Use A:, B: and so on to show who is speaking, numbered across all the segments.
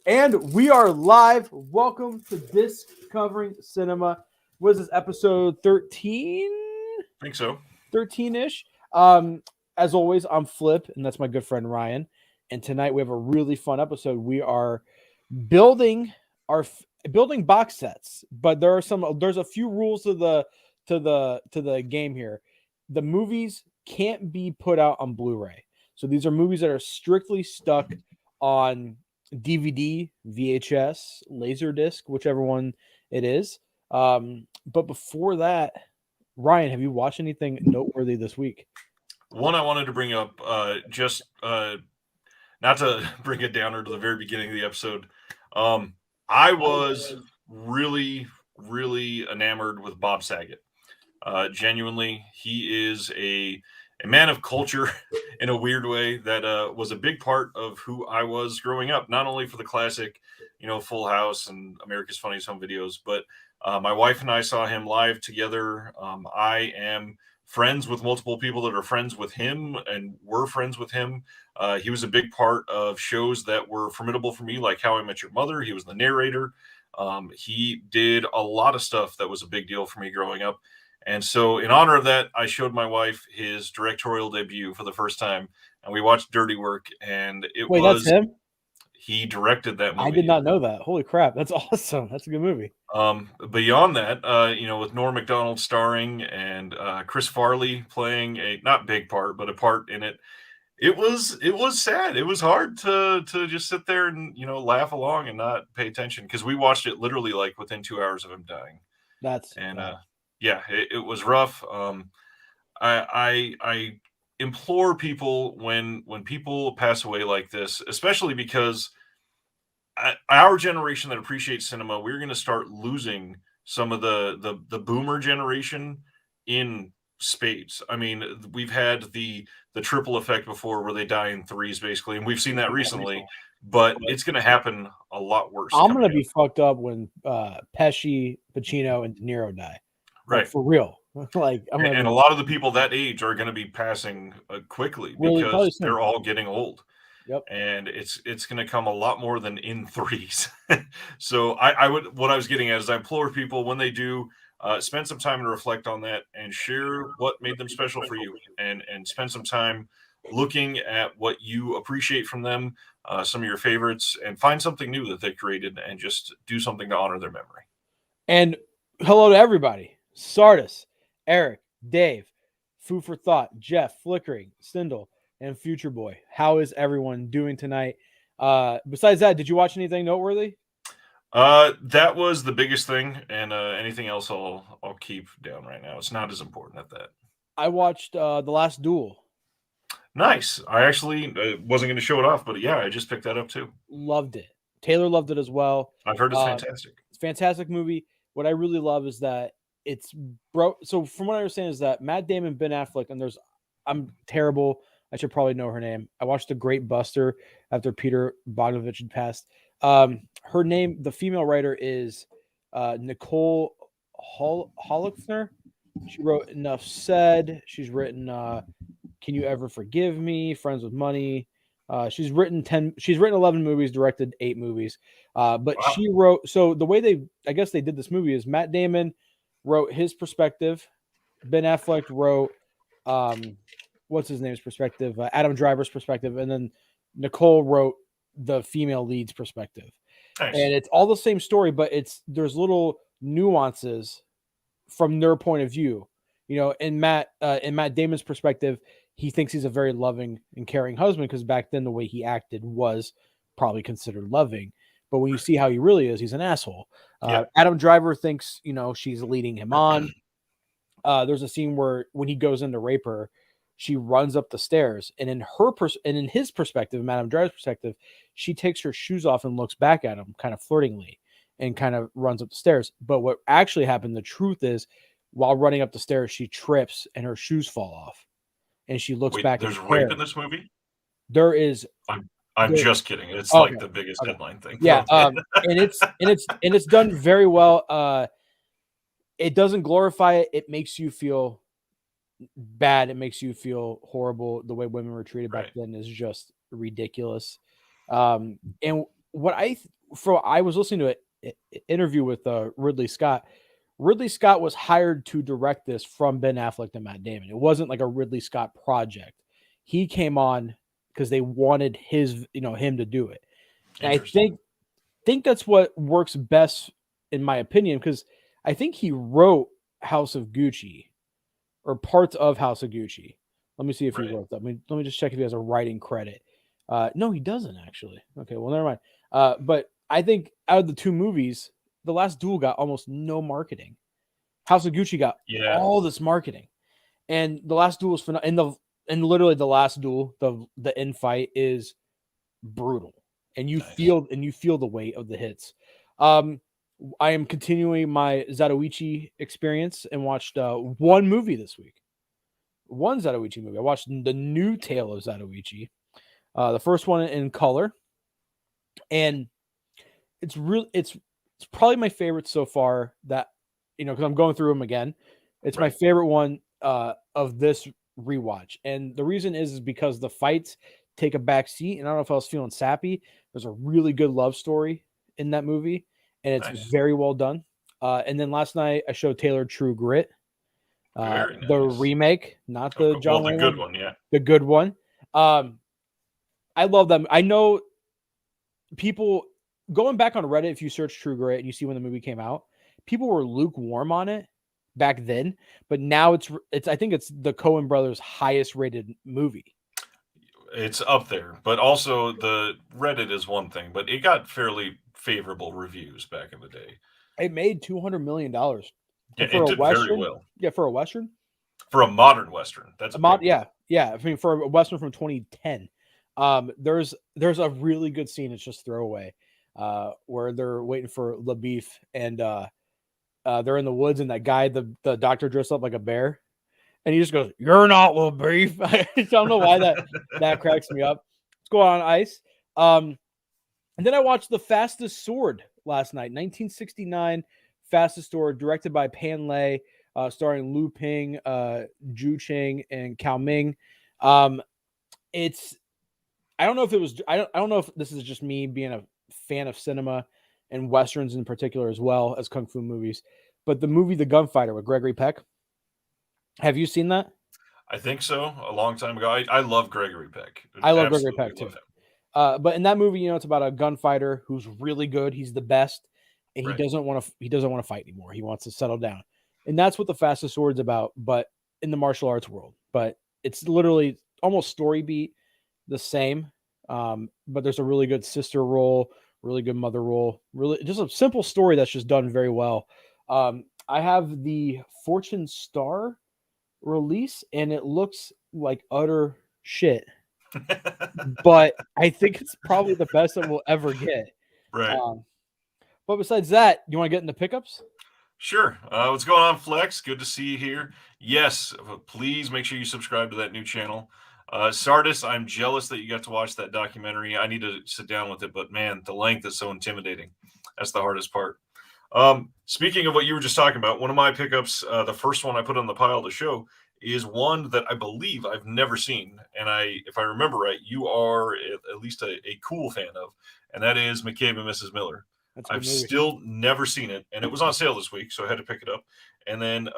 A: And we are live. Welcome to Discovering Cinema. Was this episode 13?
B: I think so.
A: 13-ish. As always, I'm Flip, and that's my good friend Ryan. And tonight we have a really fun episode. We are building building box sets, but there's a few rules to the game here. The movies can't be put out on Blu-ray. So these are movies that are strictly stuck on DVD, VHS, Laserdisc, whichever one it is. But before that, Ryan, have you watched anything noteworthy this week?
B: One I wanted to bring up, not to bring it downer to the very beginning of the episode. I was really, really enamored with Bob Saget. Genuinely, he is a man of culture in a weird way that was a big part of who I was growing up. Not only for the classic, Full House and America's Funniest Home Videos, but my wife and I saw him live together. I am friends with multiple people that are friends with him and were friends with him. He was a big part of shows that were formidable for me, like How I Met Your Mother. He was the narrator. He did a lot of stuff that was a big deal for me growing up. And so, in honor of that, I showed my wife his directorial debut for the first time, and we watched Dirty Work. And
A: That's him.
B: He directed that movie.
A: I did not know that. Holy crap, that's awesome! That's a good movie.
B: Beyond that, with Norm Macdonald starring and Chris Farley playing a not big part, but a part in it. It was sad. It was hard to just sit there and laugh along and not pay attention because we watched it literally like within 2 hours of him dying. It was rough. I implore people when people pass away like this, especially because our generation that appreciates cinema, we're going to start losing some of the boomer generation in spades. I mean, we've had the triple effect before where they die in threes basically, and we've seen that recently, but it's going to happen a lot worse.
A: I'm going to be fucked up when Pesci, Pacino, and De Niro die.
B: Right.
A: For real.
B: And a lot of the people that age are going to be passing quickly because they're all getting old.
A: Yep.
B: And it's going to come a lot more than in threes. So what I was getting at is I implore people when they do spend some time and reflect on that and share what made them special for you and spend some time looking at what you appreciate from them, some of your favorites, and find something new that they created and just do something to honor their memory.
A: And hello to everybody. Sardis, Eric, Dave, Food for Thought, Jeff, Flickering, Stindle, and Future Boy. How is everyone doing tonight? Besides that, did you watch anything noteworthy?
B: That was the biggest thing, and anything else I'll keep down right now. It's not as important at that.
A: I watched The Last Duel.
B: Nice. I actually wasn't going to show it off, but yeah, I just picked that up too.
A: Loved it. Taylor loved it as well.
B: I've heard it's fantastic.
A: It's a fantastic movie. What I really love is that so from what I understand is that Matt Damon, Ben Affleck, and I'm terrible. I should probably know her name. I watched The Great Buster after Peter Bogdanovich had passed. Her name, the female writer, is Nicole Holofcener. She wrote Enough Said. She's written Can You Ever Forgive Me? Friends with Money. She's written 11 movies, directed 8 movies. But wow. She wrote, so the way I guess they did this movie is Matt Damon wrote his perspective. Ben Affleck wrote what's his name's perspective, Adam Driver's perspective, and then Nicole wrote the female lead's perspective.
B: Nice.
A: And it's all the same story, but there's little nuances from their point of view. In Matt Damon's perspective, he thinks he's a very loving and caring husband because back then the way he acted was probably considered loving. But when you see how he really is, he's an asshole. Adam Driver thinks, she's leading him on. There's a scene where when he goes in to rape her, she runs up the stairs, and in his perspective, Madame Driver's perspective, she takes her shoes off and looks back at him kind of flirtingly and kind of runs up the stairs. But what actually happened, the truth is, while running up the stairs, she trips and her shoes fall off, and she looks back.
B: There's rape in this movie?
A: There is.
B: I'm just kidding. It's like the biggest headline thing.
A: Yeah, and it's done very well. It doesn't glorify it. It makes you feel bad. It makes you feel horrible. The way women were treated back then is just ridiculous. And what I I was listening to an interview with Ridley Scott. Ridley Scott was hired to direct this from Ben Affleck and Matt Damon. It wasn't like a Ridley Scott project. He came on because they wanted him to do it. And I think that's what works best, in my opinion, because I think he wrote House of Gucci or parts of House of Gucci. Let me see if he wrote that. Let me just check if he has a writing credit. No, he doesn't actually. Okay, well, never mind. But I think out of the two movies, The Last Duel got almost no marketing. House of Gucci got all this marketing, and The Last Duel is phenomenal. And literally, The Last Duel, the end fight is brutal, and you feel the weight of the hits. I am continuing my Zatoichi experience and watched one movie this week. One Zatoichi movie. I watched the new Tale of Zatoichi, the first one in color, and it's probably my favorite so far. That because I'm going through them again. It's my favorite one of this rewatch, and the reason is because the fights take a back seat, and I don't know if I was feeling sappy. There's a really good love story in that movie, and it's very well done. And then last night I showed Taylor True Grit, the remake, not the John Wayne
B: good one, yeah,
A: the good one. I love them. I know people going back on Reddit. If you search True Grit and you see when the movie came out, people were lukewarm on it back then, but now it's I think it's the Coen brothers' highest rated movie.
B: It's up there, but also the Reddit is one thing, but it got fairly favorable reviews back in the day.
A: It made $200 million.
B: Yeah, it did very well.
A: Yeah, for a Western.
B: For a modern Western, that's
A: yeah. I mean, for a Western from 2010, there's a really good scene. It's just throwaway, where they're waiting for LaBeef, and they're in the woods, and that guy, the doctor, dressed up like a bear, and he just goes, "You're not LaBeef." I don't know why that cracks me up. Let's go on ice. And then I watched The Fastest Sword last night, 1969 Fastest Sword, directed by Pan Lei, starring Lu Ping, Zhu Cheng, and Cao Ming. It's I don't know if it was I don't know if this is just me being a fan of cinema and Westerns in particular, as well as Kung Fu movies, but the movie The Gunfighter with Gregory Peck. Have you seen that?
B: I think so. A long time ago. I love Gregory Peck.
A: I love Gregory Peck too. But in that movie, it's about a gunfighter who's really good. He's the best, and he doesn't want to fight anymore. He wants to settle down, and that's what The Fastest Sword's about. But in the martial arts world, but it's literally almost story beat the same. But there's a really good sister role, really good mother role, really just a simple story that's just done very well. I have the Fortune Star release, and it looks like utter shit. But I think it's probably the best that we'll ever get.
B: Right.
A: But besides that, you want to get into pickups?
B: Sure. What's going on, Flex? Good to see you here. Yes, please make sure you subscribe to that new channel. Sardis, I'm jealous that you got to watch that documentary. I need to sit down with it, but man, the length is so intimidating. That's the hardest part. Speaking of what you were just talking about, one of my pickups, the first one I put on the pile to show, is one that I believe I've never seen. And if I remember right, you are at least a cool fan of, and that is McCabe and Mrs. Miller. I've still never seen it, and it was on sale this week, so I had to pick it up. And then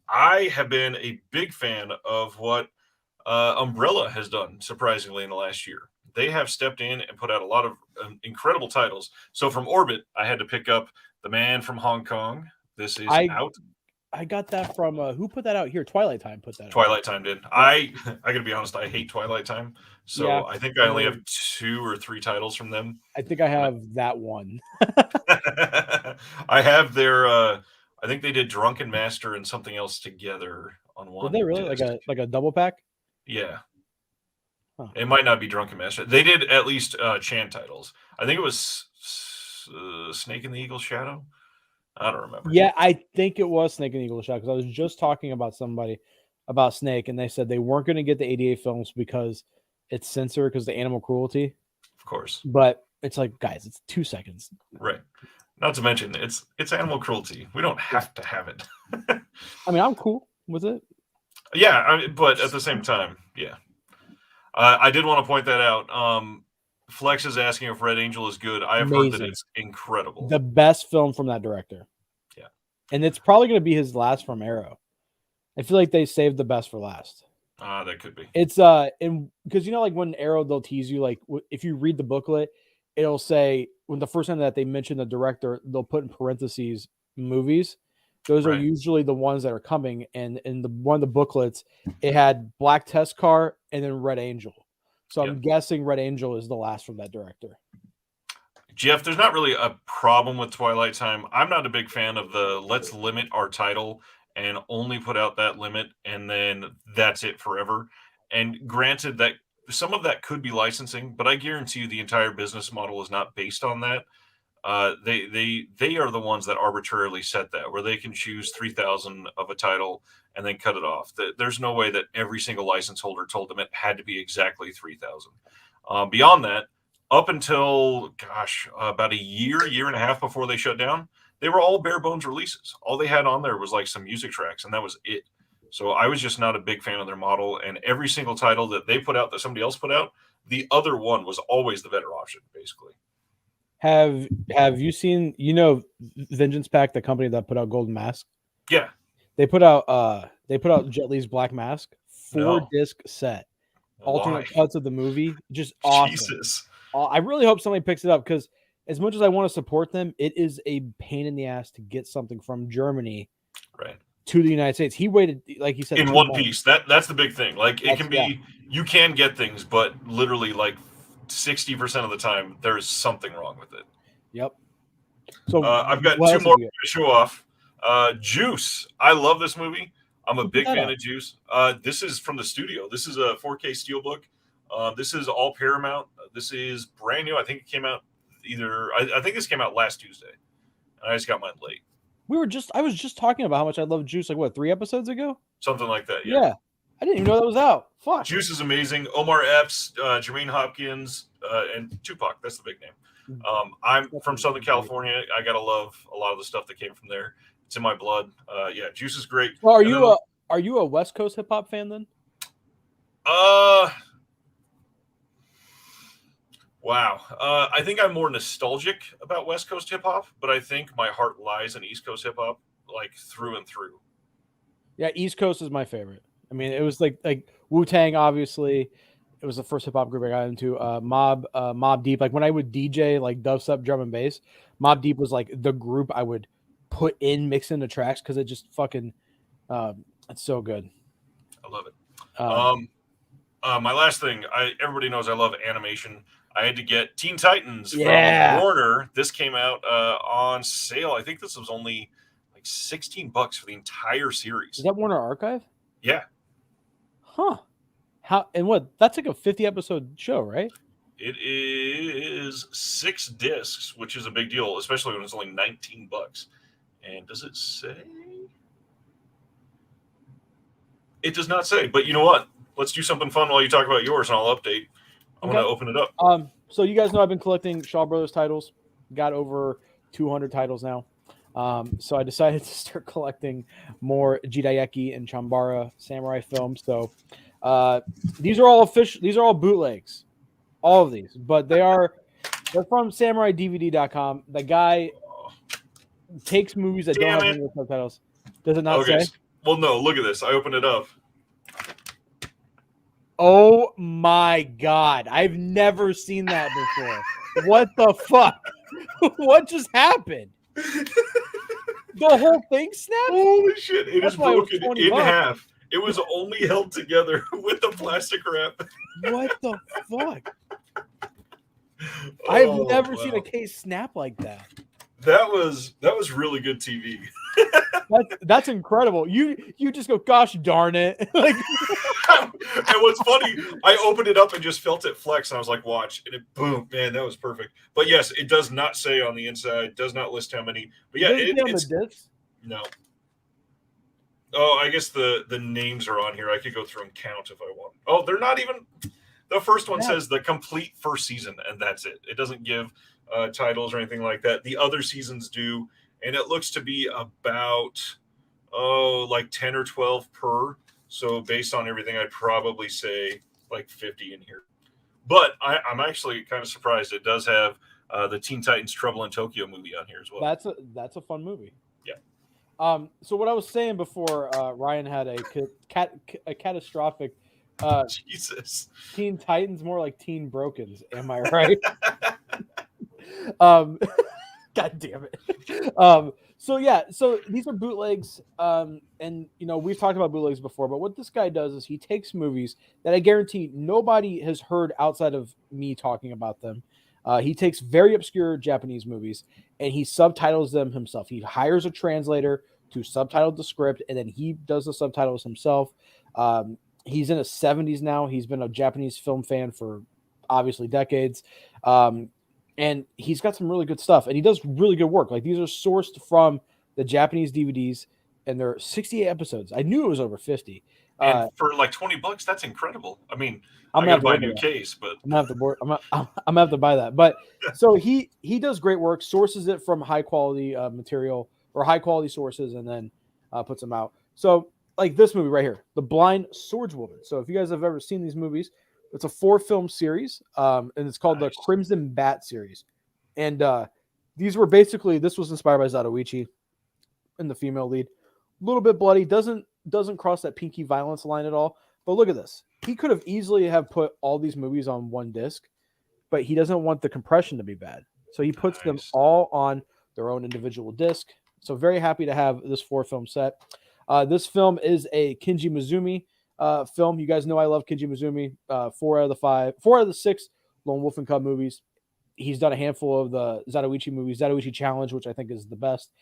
B: I have been a big fan of what Umbrella has done, surprisingly, in the last year. They have stepped in and put out a lot of incredible titles. So from Orbit, I had to pick up The Man from Hong Kong. This is out.
A: I got that from who put that out here? Twilight Time put that out.
B: Twilight Time did. I gotta be honest, I hate Twilight Time. So yeah, I think I only have 2 or 3 titles from them.
A: I think I have that one.
B: I have their I think they did Drunken Master and something else together on one.
A: Did they really like a double pack?
B: Yeah. Huh. It might not be Drunken Master. They did at least Chan titles. I think it was Snake in the Eagle's Shadow. I don't remember.
A: Yeah, I think it was Snake and Eagle Shot, because I was just talking about somebody about Snake, and they said they weren't going to get the 88 films because it's censored because of the animal cruelty.
B: Of course.
A: But it's like, guys, it's 2 seconds.
B: Right. Not to mention, it's animal cruelty. We don't have to have it.
A: I mean, I'm cool with it.
B: Yeah, but at the same time, yeah. I did want to point that out. Flex is asking if Red Angel is good. I have heard that
A: Amazing.
B: it's incredible.
A: The best film from that director.
B: Yeah.
A: And it's probably going to be his last from Arrow. I feel like they saved the best for last.
B: That could be.
A: It's and because like when Arrow, they'll tease you, like if you read the booklet, it'll say when the first time that they mention the director, they'll put in parentheses movies. Those are
B: Right.
A: usually the ones that are coming. And in the one of the booklets, it had Black Test Car and then Red Angel. So I'm guessing Red Angel is the last from that director.
B: Jeff, there's not really a problem with Twilight Time. I'm not a big fan of the let's limit our title and only put out that limit and then that's it forever. And granted that some of that could be licensing, but I guarantee you the entire business model is not based on that. They are the ones that arbitrarily set that, where they can choose 3,000 of a title and then cut it off. There's no way that every single license holder told them it had to be exactly 3,000. Beyond that, up until about a year and a half before they shut down, they were all bare bones releases. All they had on there was like some music tracks, and that was it. So I was just not a big fan of their model. And every single title that they put out that somebody else put out, the other one was always the better option, basically.
A: Have you seen Vengeance Pack, the company that put out Golden Mask?
B: Yeah.
A: They put out Jet Li's Black Mask, 4-disc set, alternate cuts of the movie, just awesome.
B: Jesus.
A: I really hope somebody picks it up because as much as I want to support them, it is a pain in the ass to get something from Germany to the United States. He waited, like he said,
B: in one piece. That's the big thing. Like it can be, you can get things, but literally like 60% of the time there is something wrong with it.
A: Yep. So
B: I've got two more to show off. Juice. I love this movie. I'm a big fan of Juice. This is from the studio. This is a 4K Steelbook. This is all Paramount. This is brand new. I think it came out I think this came out last Tuesday. And I just got mine late.
A: I was just talking about how much I love Juice, like what, 3 episodes ago?
B: Something like that,
A: yeah. I didn't even know that was out. Fuck.
B: Juice is amazing. Omar Epps, Jermaine Hopkins, and Tupac. That's the big name. I'm from Southern California. I gotta love a lot of the stuff that came from there. It's in my blood. Juice is great.
A: Well, are you a West Coast hip hop fan then?
B: Wow. I think I'm more nostalgic about West Coast hip hop, but I think my heart lies in East Coast hip hop, like through and through.
A: Yeah, East Coast is my favorite. I mean, it was like Wu-Tang, obviously. It was the first hip hop group I got into. Mobb Deep. Like when I would DJ like dubstep, drum and bass, Mobb Deep was like the group I would put in, mix into tracks because it just fucking it's so good.
B: I love it. My last thing, everybody knows I love animation. I had to get Teen Titans from Warner. This came out on sale. I think this was only like $16 for the entire series.
A: Is that Warner Archive?
B: Yeah.
A: Huh. How and what? That's like a 50-episode show, right?
B: It is 6 discs, which is a big deal, especially when it's only $19. And does it say? It does not say. But you know what? Let's do something fun while you talk about yours, and I'll update. I'm going to open it up.
A: So you guys know I've been collecting Shaw Brothers titles. Got over 200 titles now. So I decided to start collecting more Jidaigeki and Chambara samurai films. So these are all official. These are all bootlegs. All of these. But they're from SamuraiDVD.com. The guy takes movies that don't have English subtitles. Does it not say?
B: Well, no. Look at this. I opened it up.
A: Oh my God. I've never seen that before. What the fuck? What just happened? The whole thing snapped?
B: Holy shit. It is broken in half. It was only held together with the plastic wrap.
A: What the fuck? I've never seen a case snap like that.
B: That was really good TV.
A: That's incredible. You just go, gosh darn it. Like,
B: and what's funny, I opened it up and just felt it flex, and I was like, watch, and it boom, man, that was perfect. But yes, it does not say on the inside, does not list how many. But yeah, it's
A: the discs?
B: No. Oh, I guess the names are on here. I could go through and count if I want. Oh, they're not even. The first one says the complete first season, and that's it. It doesn't give titles or anything like that. The other seasons do, and it looks to be about like 10 or 12 per. So based on everything, I'd probably say like 50 in here. But I'm actually kind of surprised it does have the Teen Titans Trouble in Tokyo movie on here as well.
A: That's a fun movie.
B: Yeah.
A: So what I was saying before, Ryan had a catastrophic
B: Jesus.
A: Teen Titans, more like Teen Brokens. Am I right? um, God damn it. So yeah, so these are bootlegs, and we've talked about bootlegs before, but what this guy does is he takes movies that I guarantee nobody has heard outside of me talking about them. He takes very obscure Japanese movies and he subtitles them himself. He hires a translator to subtitle the script, and then he does the subtitles himself. He's in his 70s now. He's been a Japanese film fan for obviously decades. And he's got some really good stuff, and he does really good work. Like, these are sourced from the Japanese DVDs, and they're 68 episodes. I knew it was over 50.
B: And for like $20, that's incredible. I mean,
A: I'm
B: I
A: gonna
B: got to buy a new case, but
A: I'm gonna have to buy that. But so he does great work, sources it from high quality material or high quality sources, and then puts them out. So like this movie right here, The Blind Swordswoman. So if you guys have ever seen these movies, it's a 4-film series, and it's called the Crimson Bat series. And this was inspired by Zatoichi in the female lead. A little bit bloody, doesn't cross that pinky violence line at all. But look at this. He could have easily have put all these movies on one disc, but he doesn't want the compression to be bad. So he puts them all on their own individual disc. So very happy to have this 4-film set. This film is a Kinji Mizumi film. You guys know I love Kinji Mizumi. 4 out of the 6 Lone Wolf and Cub movies. He's done a handful of the Zatoichi movies, Zatoichi Challenge, which I think is the best.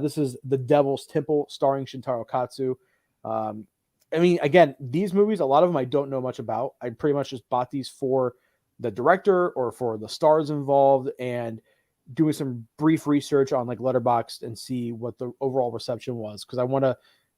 A: This is The Devil's Temple, starring Shintaro Katsu. I mean, again, these movies, a lot of them I don't know much about. I pretty much just bought these for the director or for the stars involved, and doing some brief research on like Letterboxd and see what the overall reception was, because I want to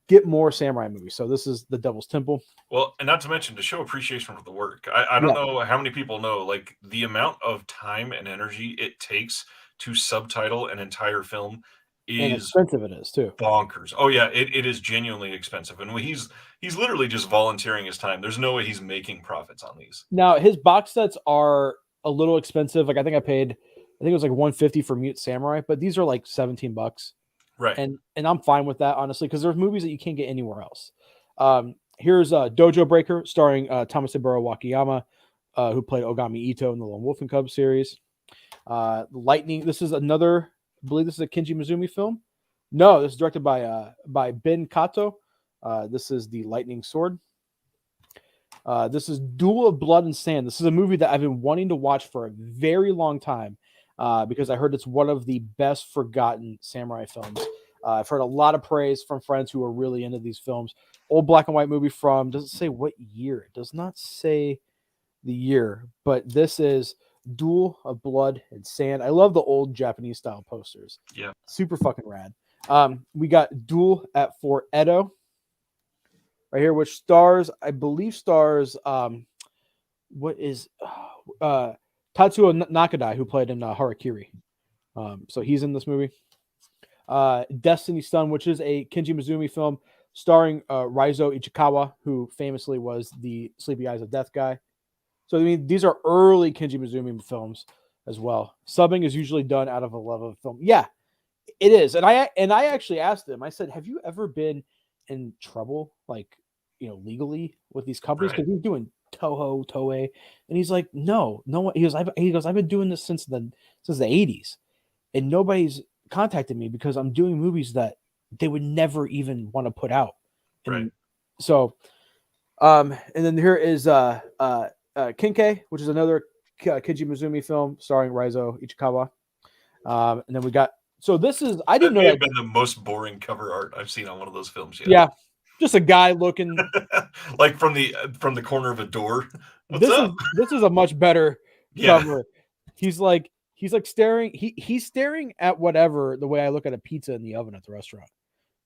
A: get more samurai movies. So this is The Devil's Temple.
B: Well, and not to mention to show appreciation for the work. I don't know how many people know like the amount of time and energy it takes to subtitle an entire film
A: And
B: is
A: expensive it is too.
B: bonkers. Oh yeah, it is genuinely expensive, and he's literally just volunteering his time. There's no way he's making profits on these.
A: Now his box sets are a little expensive. Like I think it was like $150 for Mute Samurai, but these are like $17.
B: Right.
A: And I'm fine with that, honestly, because there's movies that you can't get anywhere else. Here's Dojo Breaker, starring Tomohiro Wakayama, who played Ogami Ito in the Lone Wolf and Cub series. Lightning. This is another. I believe this is a Kinji Mizumi film. No, this is directed by Ben Kato. This is The Lightning Sword. This is Duel of Blood and Sand. This is a movie that I've been wanting to watch for a very long time, because I heard it's one of the best forgotten samurai films. I've heard a lot of praise from friends who are really into these films. Old black and white movie from, doesn't say what year. It does not say the year, but this is Duel of Blood and Sand. I love the old Japanese style posters.
B: Yeah.
A: Super fucking rad. We got Duel at Fort Edo right here, which I believe stars what is Tatsuo Nakadai, who played in Harakiri. So he's in this movie. Destiny Sun, which is a Kinji Mizumi film starring Raizo Ichikawa, who famously was the Sleepy Eyes of Death guy. So I mean, these are early Kinji Mizumi films as well. Subbing is usually done out of a love of film. Yeah, it is. And I actually asked him. I said, "Have you ever been in trouble, like, legally with these companies?" Because he's doing Toho, Toei, and he's like, "No." He goes, "I've been doing this since the 80s, and nobody's contacted me because I'm doing movies that they would never even want to put out." And
B: right.
A: So, and then here is Kinkei, which is another Kinji Mizumi film starring Raizo Ichikawa. And then we got, so this is, I didn't know that.
B: Been the most boring cover art I've seen on one of those films yet.
A: Yeah. Just a guy looking
B: like from the corner of a door.
A: This is a much better cover. He's like staring. He's staring at whatever, the way I look at a pizza in the oven at the restaurant.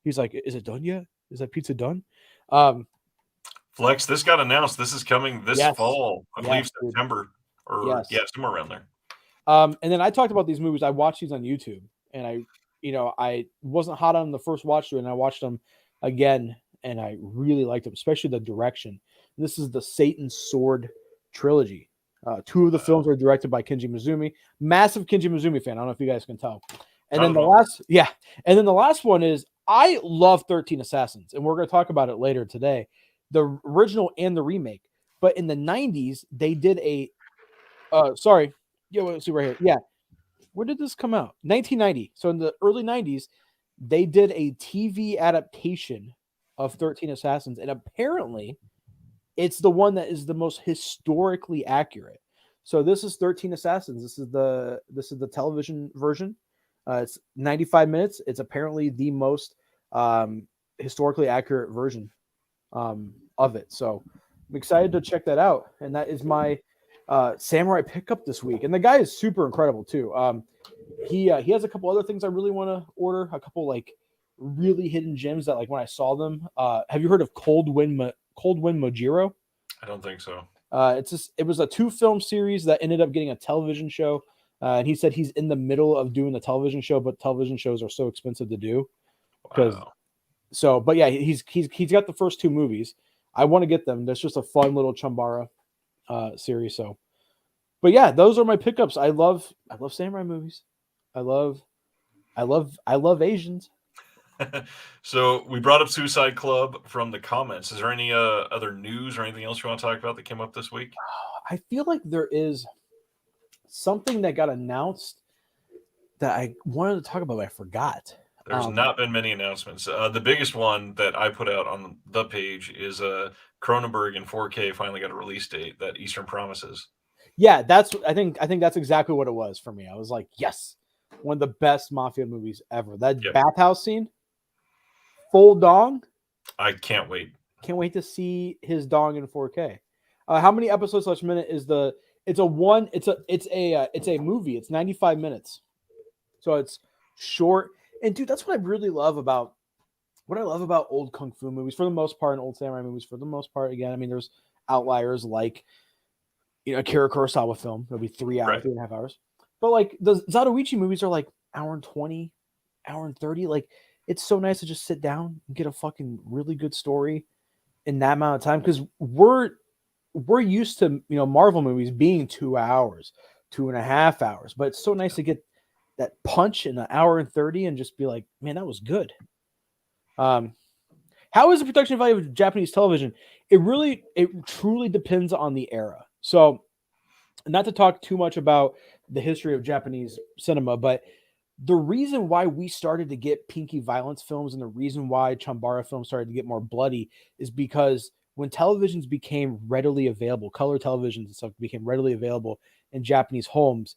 A: He's like, "Is it done yet? Is that pizza done?"
B: Flex, this got announced. This is coming this fall. I believe September or somewhere around there.
A: And then I talked about these movies. I watched these on YouTube, and I wasn't hot on the first watch through, and I watched them again, and I really liked them, especially the direction. This is the Satan's Sword trilogy. Two of the films are directed by Kenji Mizumi. Massive Kenji Mizumi fan. I don't know if you guys can tell. And
B: Not
A: then
B: at
A: the
B: all.
A: last, yeah. And then the last one is I love 13 Assassins, and we're going to talk about it later today. The original and the remake. But in the 90s, they did a sorry. Yeah, let's see right here. Yeah. Where did this come out? 1990. So in the early 90s, they did a TV adaptation of 13 Assassins, and apparently it's the one that is the most historically accurate. So this is 13 Assassins. This is the television version. It's 95 minutes. It's apparently the most historically accurate version of it. So I'm excited to check that out. And that is my samurai pickup this week. And the guy is super incredible too. He has a couple other things I really want to order. A couple like really hidden gems that like when I saw them. Have you heard of Cold Wind Mojiro?
B: I don't think so.
A: It was a 2-film series that ended up getting a television show. And he said he's in the middle of doing the television show, but television shows are so expensive to do.
B: Wow.
A: But yeah, he's got the first 2 movies. I want to get them. That's just a fun little Chambara series. So, but yeah, those are my pickups. I love samurai movies. I love Asians.
B: So we brought up Suicide Club from the comments. Is there any other news or anything else you want to talk about that came up this week?
A: I feel like there is something that got announced that I wanted to talk about, but I forgot.
B: There's not been many announcements. The biggest one that I put out on the page is Cronenberg in 4K finally got a release date that Eastern Promises.
A: Yeah, I think that's exactly what it was for me. I was like, yes, one of the best mafia movies ever. That bathhouse scene, full dong.
B: I can't wait.
A: Can't wait to see his dong in 4K. How many episodes each minute is the? It's a movie. It's 95 minutes, so it's short. And dude, that's what I really love about old kung fu movies for the most part, and old samurai movies for the most part. Again, I mean, there's outliers like Akira Kurosawa film. It'll be 3 hours,
B: Right.
A: 3.5 hours. But like the Zatoichi movies are like hour and 20, hour and 30. Like it's so nice to just sit down and get a fucking really good story in that amount of time because we're used to Marvel movies being 2 hours, 2.5 hours. But it's so nice to get that punch in an hour and 30 and just be like, man, that was good. How is the production value of Japanese television? It truly depends on the era. So, not to talk too much about the history of Japanese cinema, but the reason why we started to get pinky violence films and the reason why Chambara films started to get more bloody is because when televisions became readily available, color televisions and stuff became readily available in Japanese homes,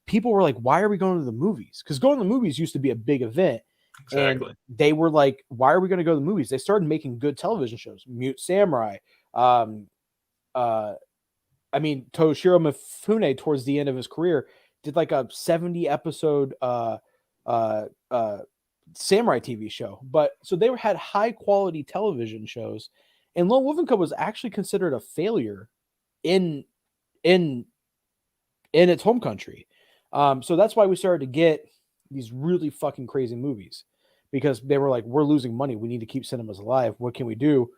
A: people were like, why are we going to the movies? Because going to the movies used to be a big event.
B: Exactly.
A: And they were like, why are we going to go to the movies? They started making good television shows. Mute Samurai. Toshiro Mifune, towards the end of his career, did like a 70 episode samurai TV show. But so they had high quality television shows, and Lone Wolf and Cub was actually considered a failure in its home country. So that's why we started to get these really fucking crazy movies, because they were like, we're losing money. We need to keep cinemas alive. What can we do?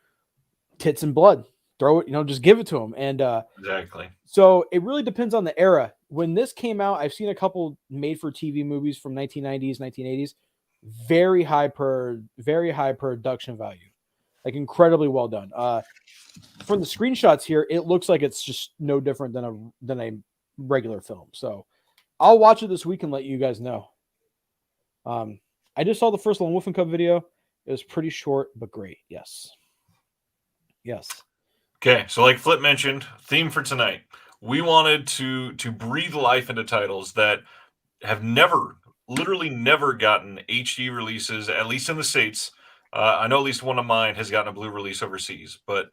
A: Tits and blood. Throw it, just give it to them. And
B: exactly.
A: So it really depends on the era. When this came out, I've seen a couple made for TV movies from 1990s, 1980s. Very high production value, like incredibly well done. From the screenshots here, it looks like it's just no different than a regular film. So I'll watch it this week and let you guys know. I just saw the first Lone Wolf and Cub video. It was pretty short, but great. Yes.
B: Okay, so like Flip mentioned, theme for tonight. We wanted to breathe life into titles that have literally never gotten HD releases, at least in the States. I know at least one of mine has gotten a blue release overseas, but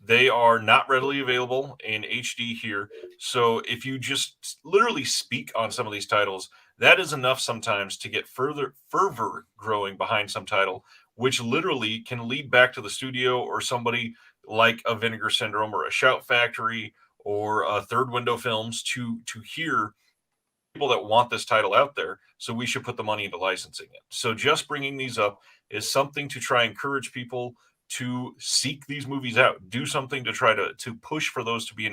B: they are not readily available in HD here. So if you just literally speak on some of these titles, that is enough sometimes to get further fervor growing behind some title, which literally can lead back to the studio or somebody like a Vinegar Syndrome or a Shout Factory or Third Window Films to hear people that want this title out there. So we should put the money into licensing it. So just bringing these up is something to try and encourage people to seek these movies out, do something to try to push for those to be in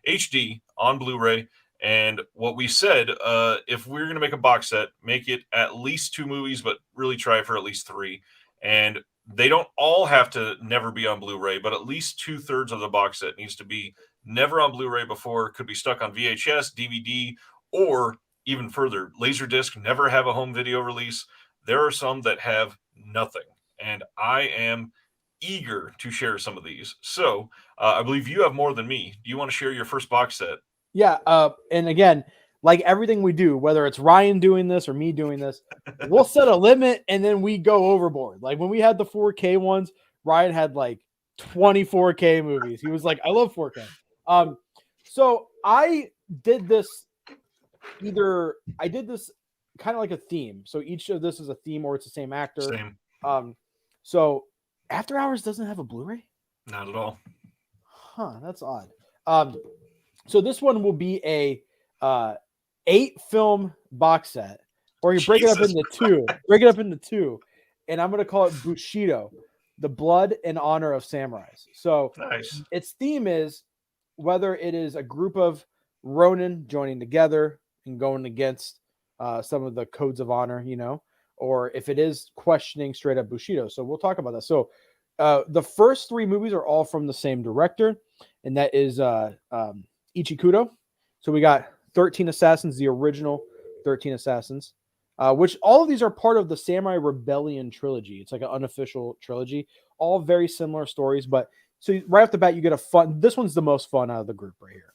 B: HD on Blu-ray. And what we said, if we're going to make a box set, make it at least 2 movies, but really try for at least 3. And they don't all have to never be on Blu-ray, but at least 2/3 of the box set needs to be never on Blu-ray before, could be stuck on VHS, DVD, or even further, Laserdisc never have a home video release. There are some that have nothing, and I am eager to share some of these. So I believe you have more than me. Do you want to share your first box set?
A: Yeah. And again, like everything we do, whether it's Ryan doing this or me doing this, we'll set a limit and then we go overboard. Like when we had the 4K ones, Ryan had like 24K movies. He was like, I love 4K. So I did this kind of like a theme. So each of this is a theme or it's the same actor.
B: Same.
A: So After Hours doesn't have a Blu-ray?
B: Not at all.
A: Huh, that's odd. So this one will be a 8-film box set, or you break it up into 2. Break it up into 2, and I'm going to call it Bushido, the Blood and Honor of Samurais. So
B: nice.
A: Its theme is whether it is a group of Ronin joining together and going against some of the codes of honor, or if it is questioning straight up Bushido. So we'll talk about that. So the first 3 movies are all from the same director, and that is Ichikudo. So we got 13 Assassins, the original 13 Assassins, which all of these are part of the Samurai Rebellion trilogy. It's like an unofficial trilogy, all very similar stories. But so right off the bat, you get this one's the most fun out of the group right here.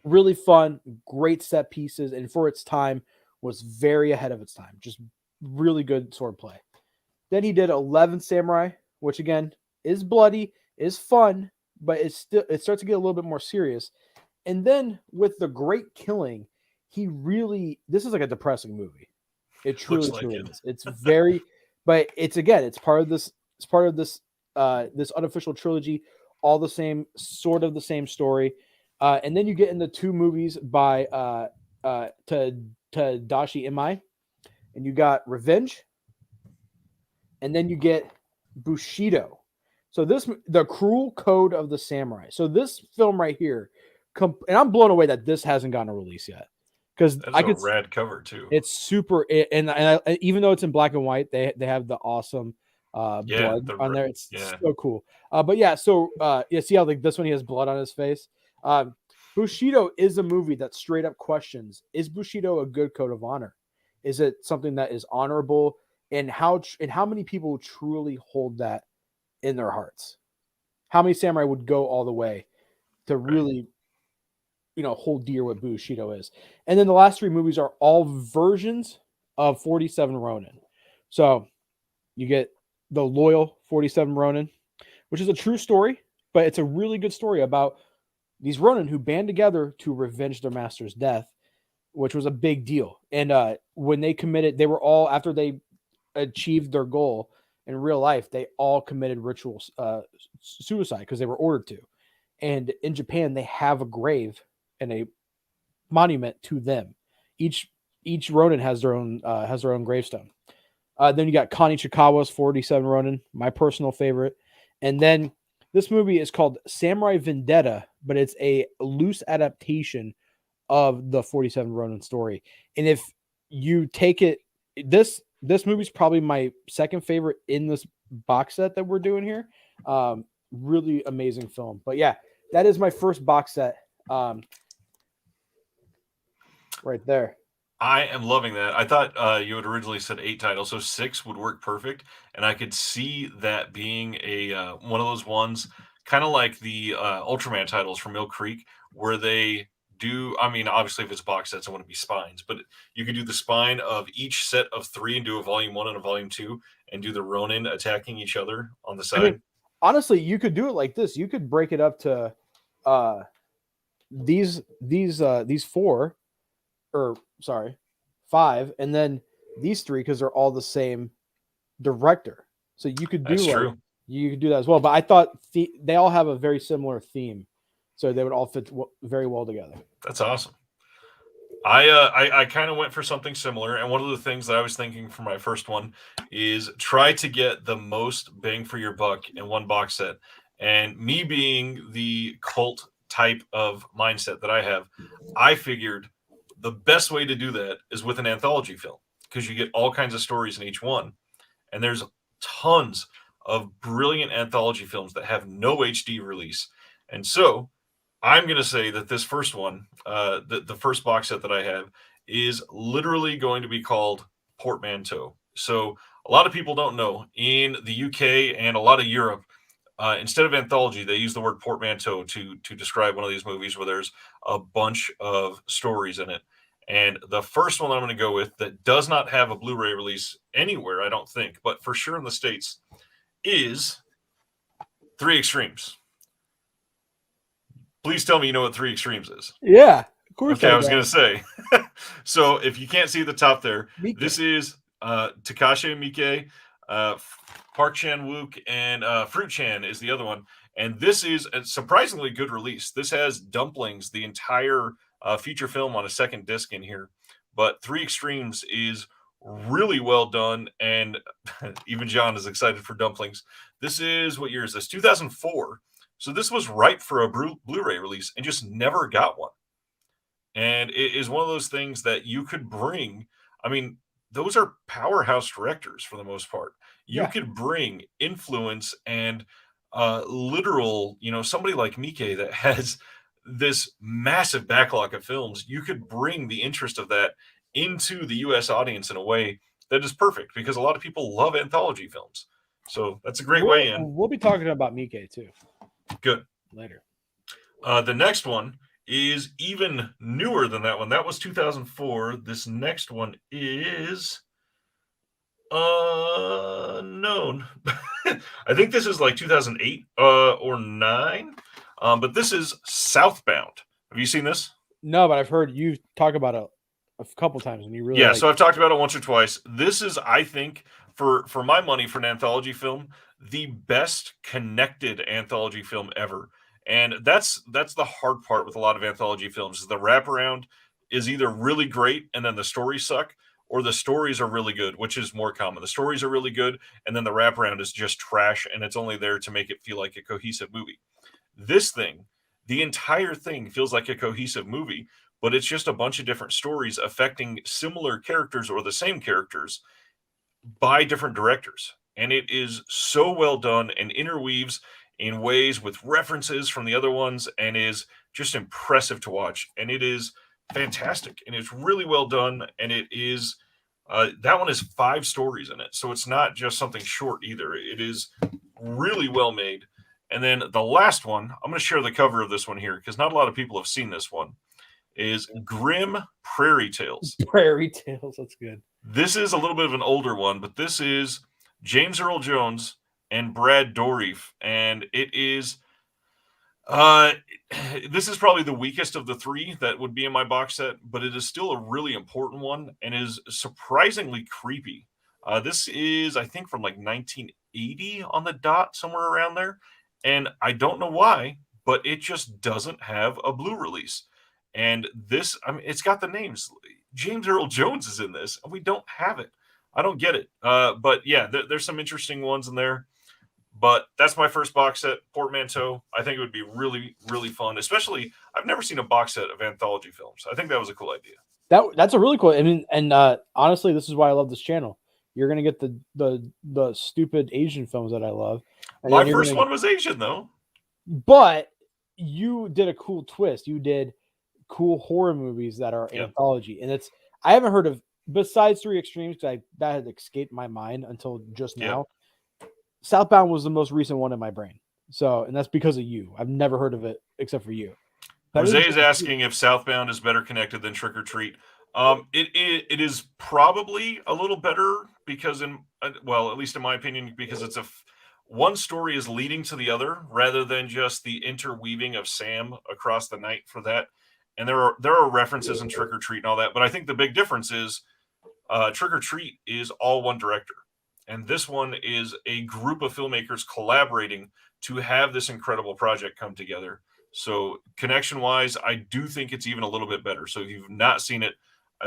A: Really fun, great set pieces, and for its time was very ahead of its time. Just really good swordplay. Then he did 11 Samurai, which again is bloody, is fun, but it starts to get a little bit more serious. And then with The Great Killing, this is like a depressing movie. It truly is. It's very, but it's part of this this unofficial trilogy, all the same, sort of the same story. And then you get into 2 movies by Tadashi Imai, and you got Revenge, and then you get Bushido. So the Cruel Code of the Samurai. So this film right here, and I'm blown away that this hasn't gotten a release yet, because
B: I could rad cover too.
A: It's super, and even though it's in black and white, they have the awesome blood on there. It's so cool. But yeah, so you see how like this one he has blood on his face. Bushido is a movie that straight up questions: is Bushido a good code of honor? Is it something that is honorable? And how many people truly hold that in their hearts? How many samurai would go all the way to really, hold dear what Bushido is? And then the last 3 movies are all versions of 47 Ronin. So you get the loyal 47 Ronin, which is a true story, but it's a really good story about these Ronin who band together to revenge their master's death, which was a big deal. And when they committed, they were all, after they achieved their goal in real life, they all committed ritual suicide because they were ordered to. And in Japan, they have a grave and a monument to them. Each Ronin has their own gravestone. Then you got Kan Ichikawa's 47 Ronin, my personal favorite. And then this movie is called Samurai Vendetta, but it's a loose adaptation of the 47 Ronin story. And if you take it, this movie's probably my second favorite in this box set that we're doing here. Really amazing film. But yeah, that is my first box set. Right there.
B: I am loving that. I thought you had originally said 8 titles, so 6 would work perfect, and I could see that being a one of those ones, kind of like the Ultraman titles from Mill Creek, where they do. I mean, obviously, if it's box sets, it wouldn't be spines, but you could do the spine of each set of 3 and do a volume 1 and a volume 2, and do the Ronin attacking each other on the side. I mean,
A: honestly, you could do it like this. You could break it up to these 4. Or sorry, 5, and then these 3 because they're all the same director. So you could do you could do that as well. But I thought they all have a very similar theme, so they would all fit very well together.
B: That's awesome. I kind of went for something similar, and one of the things that I was thinking for my first one is try to get the most bang for your buck in one box set. And me being the cult type of mindset that I have, I figured the best way to do that is with an anthology film, because you get all kinds of stories in each one. And there's tons of brilliant anthology films that have no HD release. And so I'm going to say that this first one, the first box set that I have, is literally going to be called Portmanteau. So a lot of people don't know, in the UK and a lot of Europe, instead of anthology, they use the word portmanteau to describe one of these movies where there's a bunch of stories in it. And the first one I'm going to go with, that does not have a Blu-ray release anywhere, I don't think, but for sure in the States, is Three Extremes. Please tell me you know what Three Extremes is.
A: Yeah, of course.
B: Okay, I was going to say. So if you can't see the top there,
A: Miike.
B: This is Takashi Miike, Park Chan-wook, and Fruit Chan is the other one. And this is a surprisingly good release. This has Dumplings, the entire feature film, on a second disc in here. But Three Extremes is really well done, and even John is excited for Dumplings. This is, what year is this? 2004. So this was ripe for a Blu-ray release and just never got one. And it is one of those things that you could bring. I mean, those are powerhouse directors for the most part. You could bring influence and literal, somebody like Miike that has this massive backlog of films. You could bring the interest of that into the US audience in a way that is perfect, because a lot of people love anthology films. So that's a great way in.
A: We'll be talking about Miike too.
B: Good.
A: Later.
B: The next one is even newer than that one. That was 2004. This next one is unknown. I think this is like 2008 or 9. But this is Southbound. Have you seen this?
A: No, but I've heard you talk about it a couple times, and you really
B: So I've talked about it once or twice. This is, I think, for my money, for an anthology film, the best connected anthology film ever. And that's the hard part with a lot of anthology films, is the wraparound is either really great and then the stories suck, or the stories are really good, which is more common. The stories are really good, and then the wraparound is just trash, and it's only there to make it feel like a cohesive movie. This thing, the entire thing feels like a cohesive movie, but it's just a bunch of different stories affecting similar characters or the same characters by different directors. And it is so well done and interweaves in ways with references from the other ones, and is just impressive to watch. And it is fantastic, and it's really well done. And it is that one has 5 stories in it, so it's not just something short either. It is really well made. And then the last one, I'm going to share the cover of this one here, because not a lot of people have seen this one, is Grim Prairie Tales.
A: Prairie Tales, that's good.
B: This is a little bit of an older one, but this is James Earl Jones and Brad Dourif, and it is this is probably the weakest of the 3 that would be in my box set, but it is still a really important one and is surprisingly creepy. This is, I think, from like 1980 on the dot, somewhere around there, and I don't know why, but it just doesn't have a blue release. And this, I mean, it's got the names. James Earl Jones is in this, and we don't have it. I don't get it. But yeah, there's some interesting ones in there. But that's my first box set, Portmanteau. I think it would be really, really fun. Especially, I've never seen a box set of anthology films. I think that was a cool idea.
A: That's a really cool. I mean, and honestly, this is why I love this channel. You're gonna get the stupid Asian films that I love.
B: And my first one was Asian, though.
A: But you did a cool twist. You did cool horror movies that are anthology, and I haven't heard of, besides Three Extremes, because that had escaped my mind until just now. Southbound was the most recent one in my brain, and that's because of you. I've never heard of it except for you.
B: Jose is asking if Southbound is better connected than Trick or Treat. It is probably a little better, because at least in my opinion, because it's one story is leading to the other rather than just the interweaving of Sam across the night for that. And there are references in Trick or Treat and all that, but I think the big difference is Trick or Treat is all one director, and this one is a group of filmmakers collaborating to have this incredible project come together. So connection-wise, I do think it's even a little bit better. So if you've not seen it,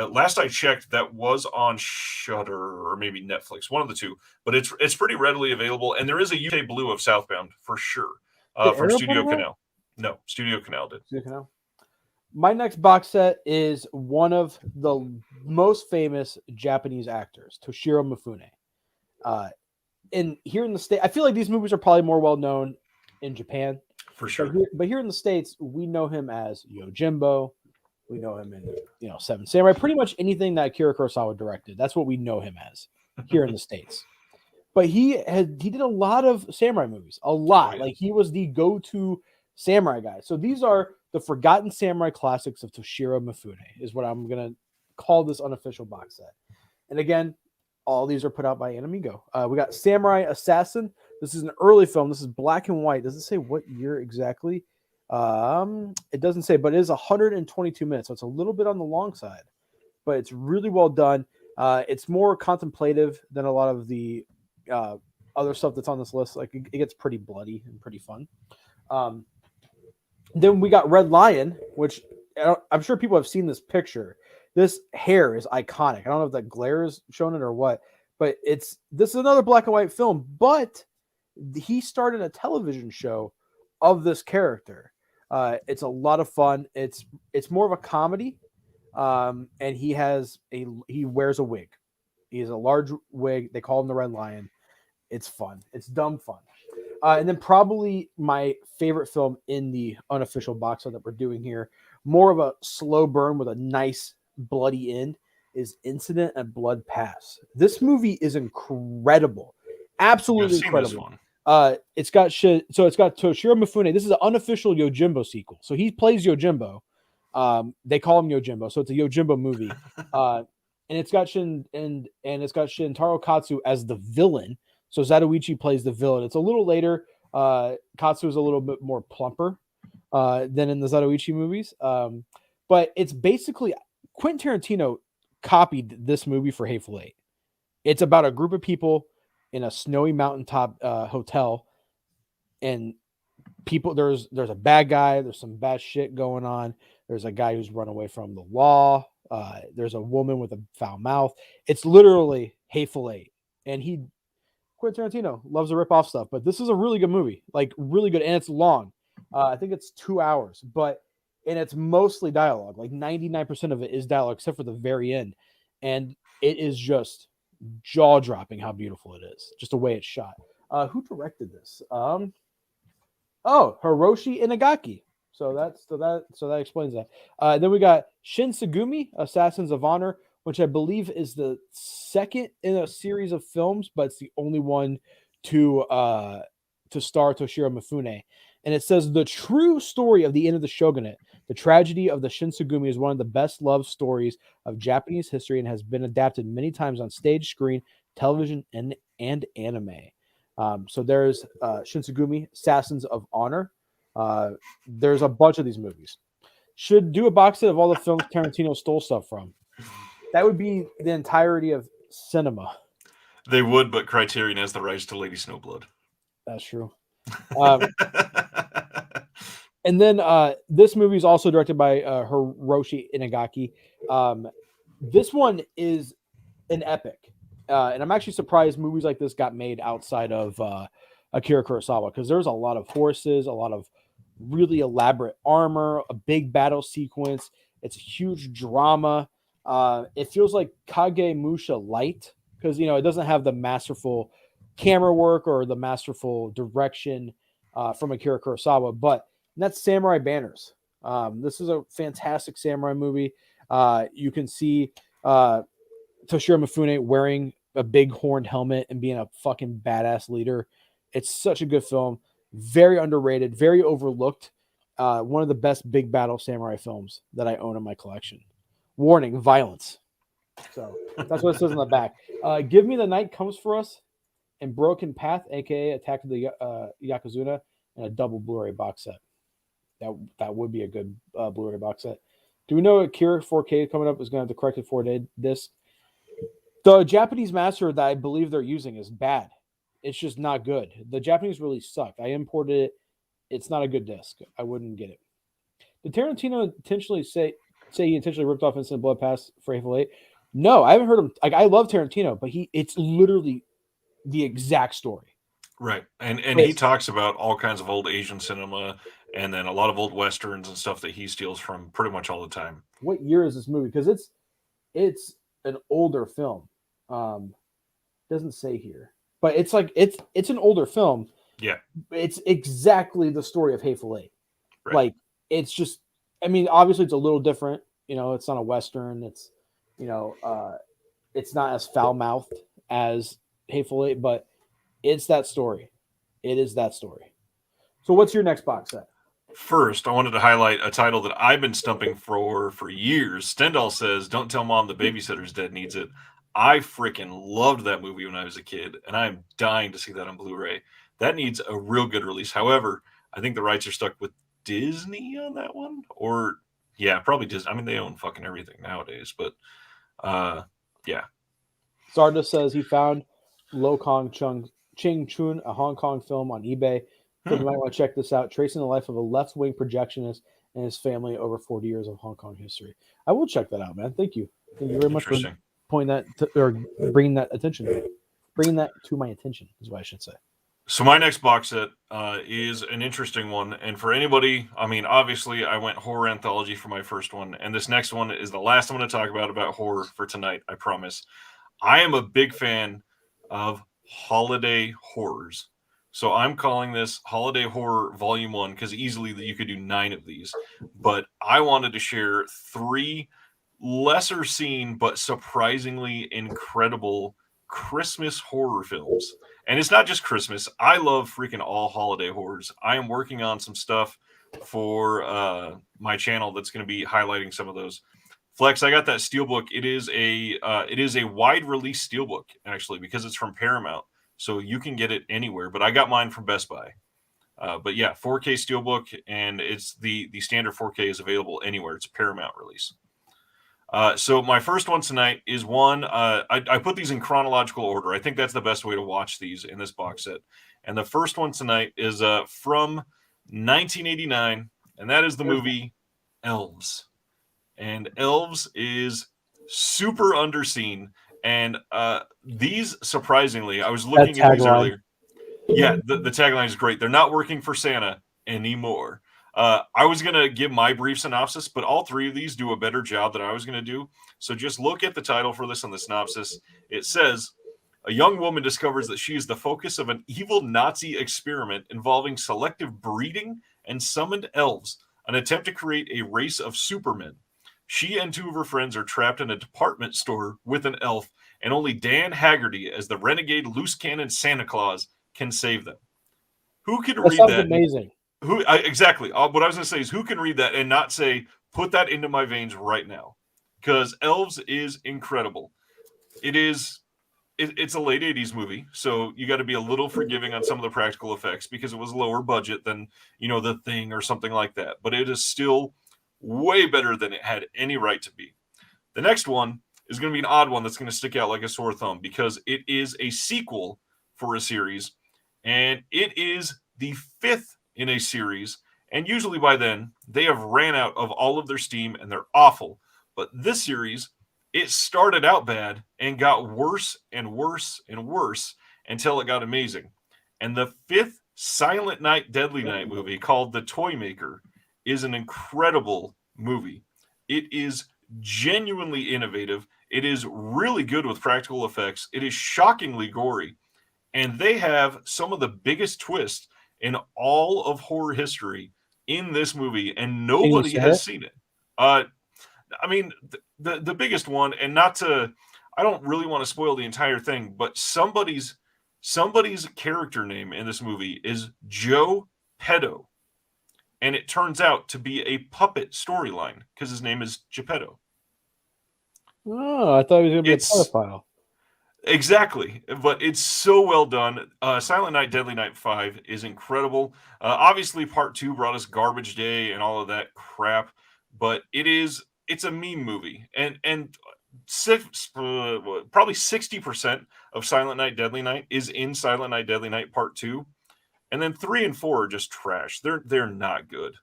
B: last I checked, that was on Shudder or maybe Netflix, one of the two. But it's pretty readily available, and there is a UK Blue of Southbound for sure from Studio Canal. No, Studio Canal did.
A: Studio Canal. My next box set is one of the most famous Japanese actors, Toshiro Mifune. And here in the States, I feel like these movies are probably more well known in Japan.
B: For sure.
A: But here in the States, we know him as Yojimbo. We know him in Seven Samurai. Pretty much anything that Akira Kurosawa directed, that's what we know him as here in the States. But he did a lot of samurai movies, a lot.
B: Oh, yeah.
A: Like he was the go-to samurai guy. So these are the forgotten samurai classics of Toshiro Mifune, is what I'm gonna call this unofficial box set. And again, all these are put out by Animigo. We got Samurai Assassin. This is an early film. This is black and white. Does it say what year exactly? It doesn't say, but it is 122 minutes, so it's a little bit on the long side. But it's really well done. It's more contemplative than a lot of the other stuff that's on this list. Like it gets pretty bloody and pretty fun. Then we got Red Lion, which I'm sure people have seen this picture. This hair is iconic. I don't know if that glare is showing it or what, but this is another black and white film. But he started a television show of this character. It's a lot of fun. It's more of a comedy, and he wears a wig. He has a large wig. They call him the Red Lion. It's fun. It's dumb fun. And then probably my favorite film in the unofficial box set that we're doing here, more of a slow burn with a nice bloody end, is Incident at Blood Pass. This movie is incredible. Absolutely incredible. It's got Toshiro Mifune. This is an unofficial Yojimbo sequel. So he plays Yojimbo. They call him Yojimbo. So it's a Yojimbo movie. And it's got Shintaro Katsu as the villain. So Zatoichi plays the villain. It's a little later. Katsu is a little bit more plumper than in the Zatoichi movies. But it's basically Quentin Tarantino copied this movie for Hateful Eight. It's about a group of people in a snowy mountaintop hotel, and people. There's a bad guy. There's some bad shit going on. There's a guy who's run away from the law. There's a woman with a foul mouth. It's literally Hateful Eight, and Quentin Tarantino loves to rip off stuff, but this is a really good movie, like really good, and it's long. I think it's 2 hours, and it's mostly dialogue. Like 99% of it is dialogue, except for the very end, and it is just jaw-dropping how beautiful it is, just the way it's shot. Who directed this? Hiroshi Inagaki. So that explains that. Then we got Shin Sugumi, Assassins of Honor, which I believe is the second in a series of films, but it's the only one to star Toshiro Mifune. And it says the true story of the end of the shogunate, the tragedy of the Shinsengumi, is one of the best loved stories of Japanese history and has been adapted many times on stage, screen, television, and anime. So there's Shinsengumi, Assassins of Honor. There's a bunch of these movies. Should do a box set of all the films Tarantino stole stuff from. That would be the entirety of cinema.
B: They would, but Criterion has the rights to Lady Snowblood.
A: That's true. And then this movie is also directed by Hiroshi Inagaki. This one is an epic. And I'm actually surprised movies like this got made outside of Akira Kurosawa, because there's a lot of horses, a lot of really elaborate armor, a big battle sequence. It's a huge drama. It feels like Kagemusha light, because it doesn't have the masterful camera work or the masterful direction from Akira Kurosawa, but that's Samurai Banners. This is a fantastic samurai movie. You can see Toshiro Mifune wearing a big horned helmet and being a fucking badass leader. It's such a good film. Very underrated, very overlooked. One of the best big battle samurai films that I own in my collection. Warning, violence. So that's what it says on the back. Give Me the Night Comes for Us and Broken Path, aka Attack of the Yokozuna, and a double Blu-ray box set. That would be a good Blu-ray box set. Do we know Akira 4K coming up is going to have the corrected 4K disc? The Japanese master that I believe they're using is bad. It's just not good. The Japanese really suck. I imported it. It's not a good disc. I wouldn't get it. Did Tarantino intentionally say he intentionally ripped off Instant Blood Pass for Hateful Eight? No, I haven't heard him. Like, I love Tarantino, but it's literally the exact story.
B: Right. And he talks about all kinds of old Asian cinema and then a lot of old westerns and stuff that he steals from pretty much all the time.
A: What year is this movie? Because it's an older film. Doesn't say here, but it's like it's an older film.
B: Yeah,
A: It's exactly the story of Hateful Eight.
B: right.
A: Like it's just, I mean, obviously it's a little different. You know, it's not a western. It's, you know, it's not as foul mouthed as Hateful Eight, but it's that story. It is that story. So, what's your next box set?
B: First, I wanted to highlight a title that I've been stumping for years. Stendhal says, "Don't tell mom the babysitter's dead needs it." I freaking loved that movie when I was a kid, and I'm dying to see that on Blu-ray. That needs a real good release. However, I think the rights are stuck with Disney on that one, or yeah, probably Disney. I mean, they own fucking everything nowadays, but yeah.
A: Stardust says he found Lo Kong Ching Chun, a Hong Kong film on eBay. So you might want to check this out, tracing the life of a left-wing projectionist and his family over 40 years of Hong Kong history. I will check that out, man. Thank you. Thank you very much for pointing that or bringing that attention. Bringing that to my attention is what I should say.
B: So my next box set is an interesting one, and for anybody, I mean, obviously, I went horror anthology for my first one, and this next one is the last I'm going to talk about horror for tonight. I promise. I am a big fan of holiday horrors. So I'm calling this Holiday Horror Volume 1 because easily you could do 9 of these. But I wanted to share 3 lesser seen but surprisingly incredible Christmas horror films. And it's not just Christmas. I love freaking all holiday horrors. I am working on some stuff for my channel that's going to be highlighting some of those. Flex, I got that steelbook. It is a wide release steelbook actually because it's from Paramount. So you can get it anywhere, but I got mine from Best Buy. But yeah, 4K Steelbook, and it's the standard 4K is available anywhere. It's a Paramount release. So my first one tonight is one, I put these in chronological order. I think that's the best way to watch these in this box set. And the first one tonight is from 1989, and that is the movie Elves. And Elves is super underseen. And these, surprisingly, I was looking at these earlier. Yeah, the tagline is great. They're not working for Santa anymore. I was going to give my brief synopsis, but all 3 of these do a better job than I was going to do. So just look at the title for this and the synopsis. It says, a young woman discovers that she is the focus of an evil Nazi experiment involving selective breeding and summoned elves, an attempt to create a race of supermen. She and 2 of her friends are trapped in a department store with an elf, and only Dan Haggerty, as the renegade loose cannon Santa Claus, can save them. Who can read that?
A: Amazing.
B: Exactly. What I was going to say is, who can read that and not say, put that into my veins right now? Because Elves is incredible. It's a late 80s movie, so you got to be a little forgiving on some of the practical effects because it was lower budget than, The Thing or something like that. But it is still way better than it had any right to be. The next one is going to be an odd one that's going to stick out like a sore thumb because it is a sequel for a series, and it is the 5th in a series, and usually by then they have ran out of all of their steam and they're awful. But this series, it started out bad and got worse and worse and worse until it got amazing. And the 5th Silent Night, Deadly Night movie, called The Toy Maker, is an incredible movie. It is genuinely innovative. It is really good with practical effects. It is shockingly gory. And they have some of the biggest twists in all of horror history in this movie, and nobody has seen it. I mean, the biggest one, and I don't really want to spoil the entire thing, but somebody's character name in this movie is Joe Pedo. And it turns out to be a puppet storyline because his name is Geppetto.
A: Oh, I thought he was going to be a pedophile.
B: Exactly, but it's so well done. Silent Night, Deadly Night 5 is incredible. Obviously, Part 2 brought us Garbage Day and all of that crap, but it's a meme movie, and probably 60% of Silent Night, Deadly Night is in Silent Night, Deadly Night Part 2, and then 3 and 4 are just trash. They're not good.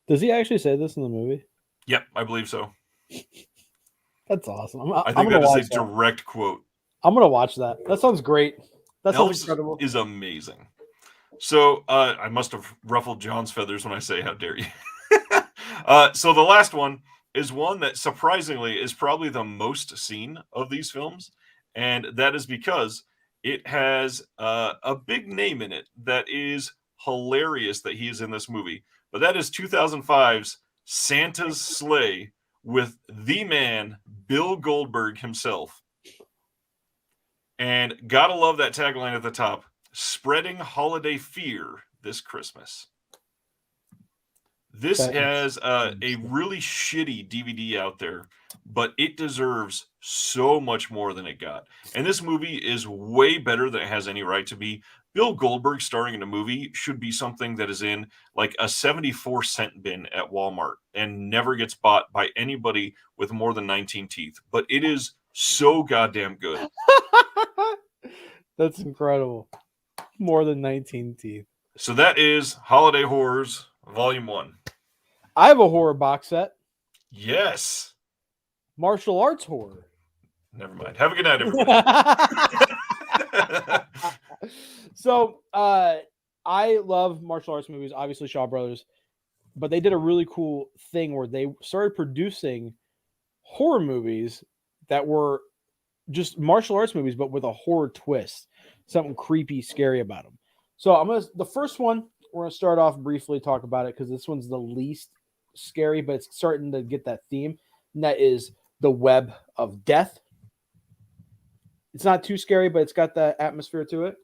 A: Does he actually say this in the movie?
B: Yep, I believe so.
A: That's awesome.
B: I think that is a direct quote.
A: I'm going to watch that. That sounds great. That sounds incredible.
B: Is amazing. So I must have ruffled John's feathers when I say how dare you. So the last one is one that surprisingly is probably the most seen of these films, and that is because it has a big name in it that is hilarious that he is in this movie. But that is 2005's Santa's Sleigh with the man Bill Goldberg himself. And gotta love that tagline at the top: spreading holiday fear this Christmas. This
A: That is
B: has a
A: interesting.
B: really shitty DVD out there, but it deserves so much more than it got. And this movie is way better than it has any right to be. Bill Goldberg starring in a movie should be something that is in like a 74-cent bin at Walmart and never gets bought by anybody with more than 19 teeth. But it is so goddamn good.
A: That's incredible. More than 19 teeth.
B: So that is Holiday Horrors Volume 1.
A: I have a horror box set.
B: Yes.
A: Martial arts horror.
B: Never mind. Have a good night, everybody.
A: So, I love martial arts movies, obviously Shaw Brothers, but they did a really cool thing where they started producing horror movies that were just martial arts movies, but with a horror twist, something creepy, scary about them. So the first one, we're gonna start off briefly, talk about it because this one's the least scary, but it's starting to get that theme, and that is The Web of Death. It's not too scary, but it's got that atmosphere to it.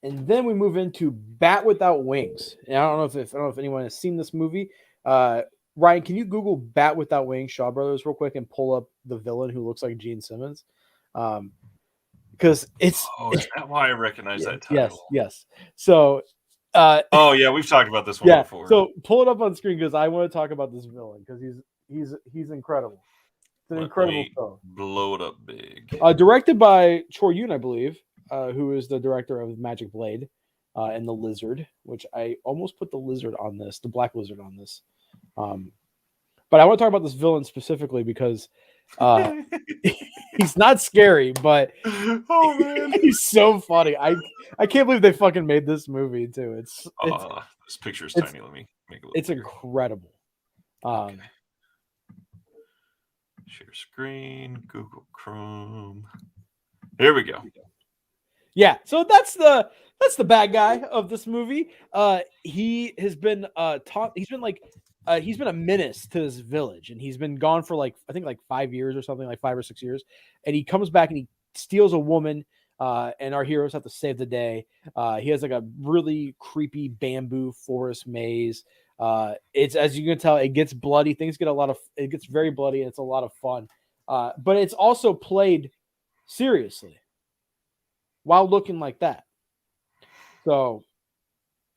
A: And then we move into Bat Without Wings. And I don't know if anyone has seen this movie. Ryan, can you Google Bat Without Wings, Shaw Brothers, real quick, and pull up the villain who looks like Gene Simmons? Because it's
B: is that why I recognize that title?
A: Yes. So,
B: oh yeah, we've talked about this one before.
A: So pull it up on screen because I want to talk about this villain because he's incredible. It's an incredible film.
B: Blow it up big.
A: Directed by Choi Yun, I believe, who is the director of Magic Blade and The Lizard, which I almost put the Lizard on this, the Black Lizard on this. But I want to talk about this villain specifically because he's not scary, but
B: oh man,
A: he's so funny. I can't believe they fucking made this movie too. It's
B: this picture is tiny. Let me make it look.
A: It's
B: bigger.
A: Incredible.
B: Okay. Share screen, Google Chrome. Here we go.
A: Yeah, so that's the bad guy of this movie. He has been he's been a menace to this village, and he's been gone for I think 5 years or something, like 5 or 6 years. And he comes back and he steals a woman, and our heroes have to save the day. He has a really creepy bamboo forest maze. It's, as you can tell, it gets bloody. It gets very bloody, and it's a lot of fun. But it's also played seriously while looking like that. So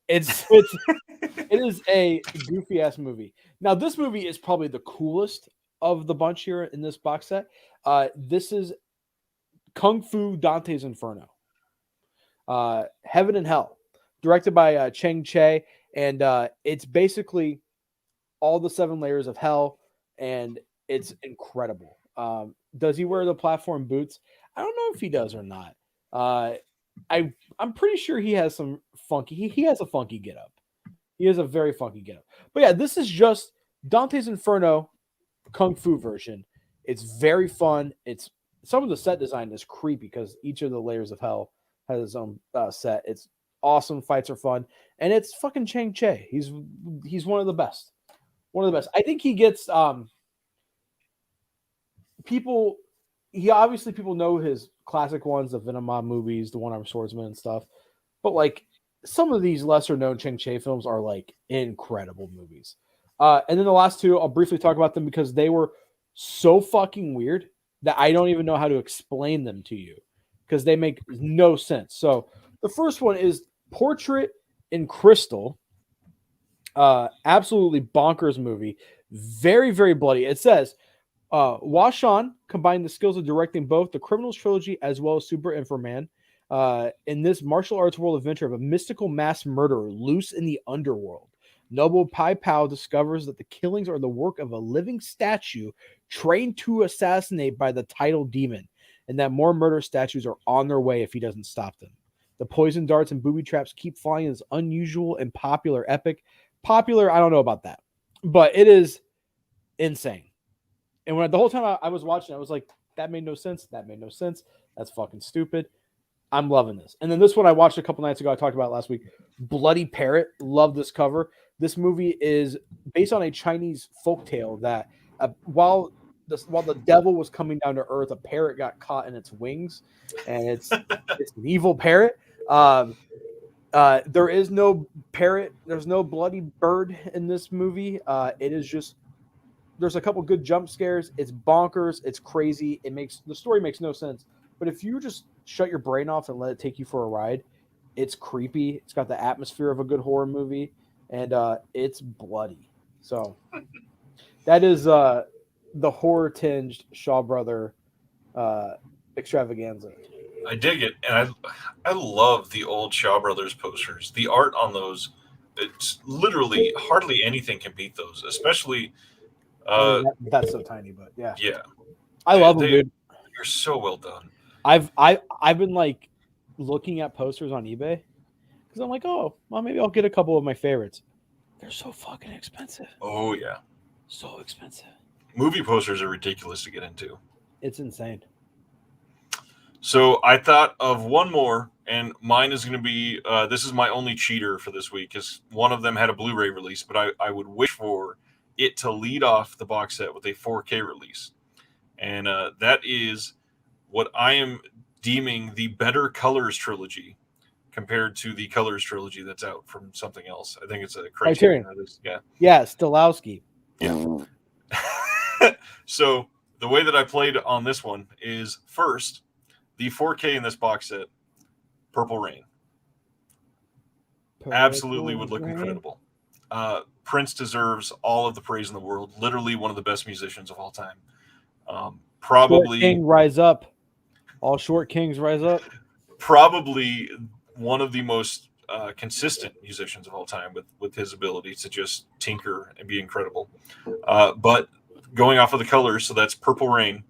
A: it is a goofy ass movie. Now, this movie is probably the coolest of the bunch here in this box set. This is Kung Fu Dante's Inferno. Heaven and Hell, directed by Cheng Che, and it's basically all the 7 layers of hell, and it's incredible. Does he wear the platform boots? I don't know if he does or not. I'm pretty sure he has some funky. He has a funky getup. He has a very funky getup. But yeah, this is just Dante's Inferno Kung Fu version. It's very fun. It's some of the set design is creepy because each of the layers of hell has its own set. It's awesome. Fights are fun, and it's fucking Cheng Che. He's one of the best. One of the best. I think he gets people. People know his classic ones, the Venom Mob movies, the One-Armed Swordsman and stuff. But some of these lesser known Cheng Che films are incredible movies. And then the last 2, I'll briefly talk about them because they were so fucking weird that I don't even know how to explain them to you because they make no sense. So the first one is Portrait in Crystal. Absolutely bonkers movie. Very, very bloody. It says, Washan combined the skills of directing both the Criminals trilogy as well as Super Inframan in this martial arts world adventure of a mystical mass murderer loose in the underworld. Noble Pai Pao discovers that the killings are the work of a living statue trained to assassinate by the title demon, and that more murder statues are on their way if he doesn't stop them. The poison darts and booby traps keep flying in this unusual and popular epic. Popular, I don't know about that, but it is insane. And when the whole time I was watching, I was like, that made no sense. That made no sense. That's fucking stupid. I'm loving this. And then this one I watched a couple nights ago. I talked about it last week. Bloody Parrot. Love this cover. This movie is based on a Chinese folktale that while the devil was coming down to earth, a parrot got caught in its wings, and it's an evil parrot. There is no parrot. There's no bloody bird in this movie. It is just there's a couple good jump scares. It's bonkers. It's crazy. The story makes no sense. But if you just shut your brain off and let it take you for a ride, it's creepy. It's got the atmosphere of a good horror movie, and it's bloody. So that is the horror tinged Shaw Brother extravaganza.
B: I dig it, and I love the old Shaw Brothers posters. The art on those, it's literally hardly anything can beat those, especially.
A: That's so tiny, but yeah,
B: I
A: love them, dude.
B: You're so well done.
A: I've been like looking at posters on eBay because I'm like, oh, well, maybe I'll get a couple of my favorites. They're so fucking expensive.
B: Oh yeah,
A: so expensive.
B: Movie posters are ridiculous to get into.
A: It's insane.
B: So I thought of one more, and mine is going to be. This is my only cheater for this week, because one of them had a Blu-ray release, but I would wish for it to lead off the box set with a 4K release, and that is what I am deeming the better Colors trilogy compared to the Colors trilogy that's out from something else. I think it's a Criterion.
A: Yeah, Stallowski.
B: Yeah. So the way that I played on this one is, first, the 4K in this box set, Purple Rain. Absolutely would look incredible. Prince deserves all of the praise in the world. Literally one of the best musicians of all time. Probably
A: Short King rise up. All short kings rise up.
B: Probably one of the most consistent musicians of all time, with his ability to just tinker and be incredible. But going off of the Colors, so that's Purple Rain.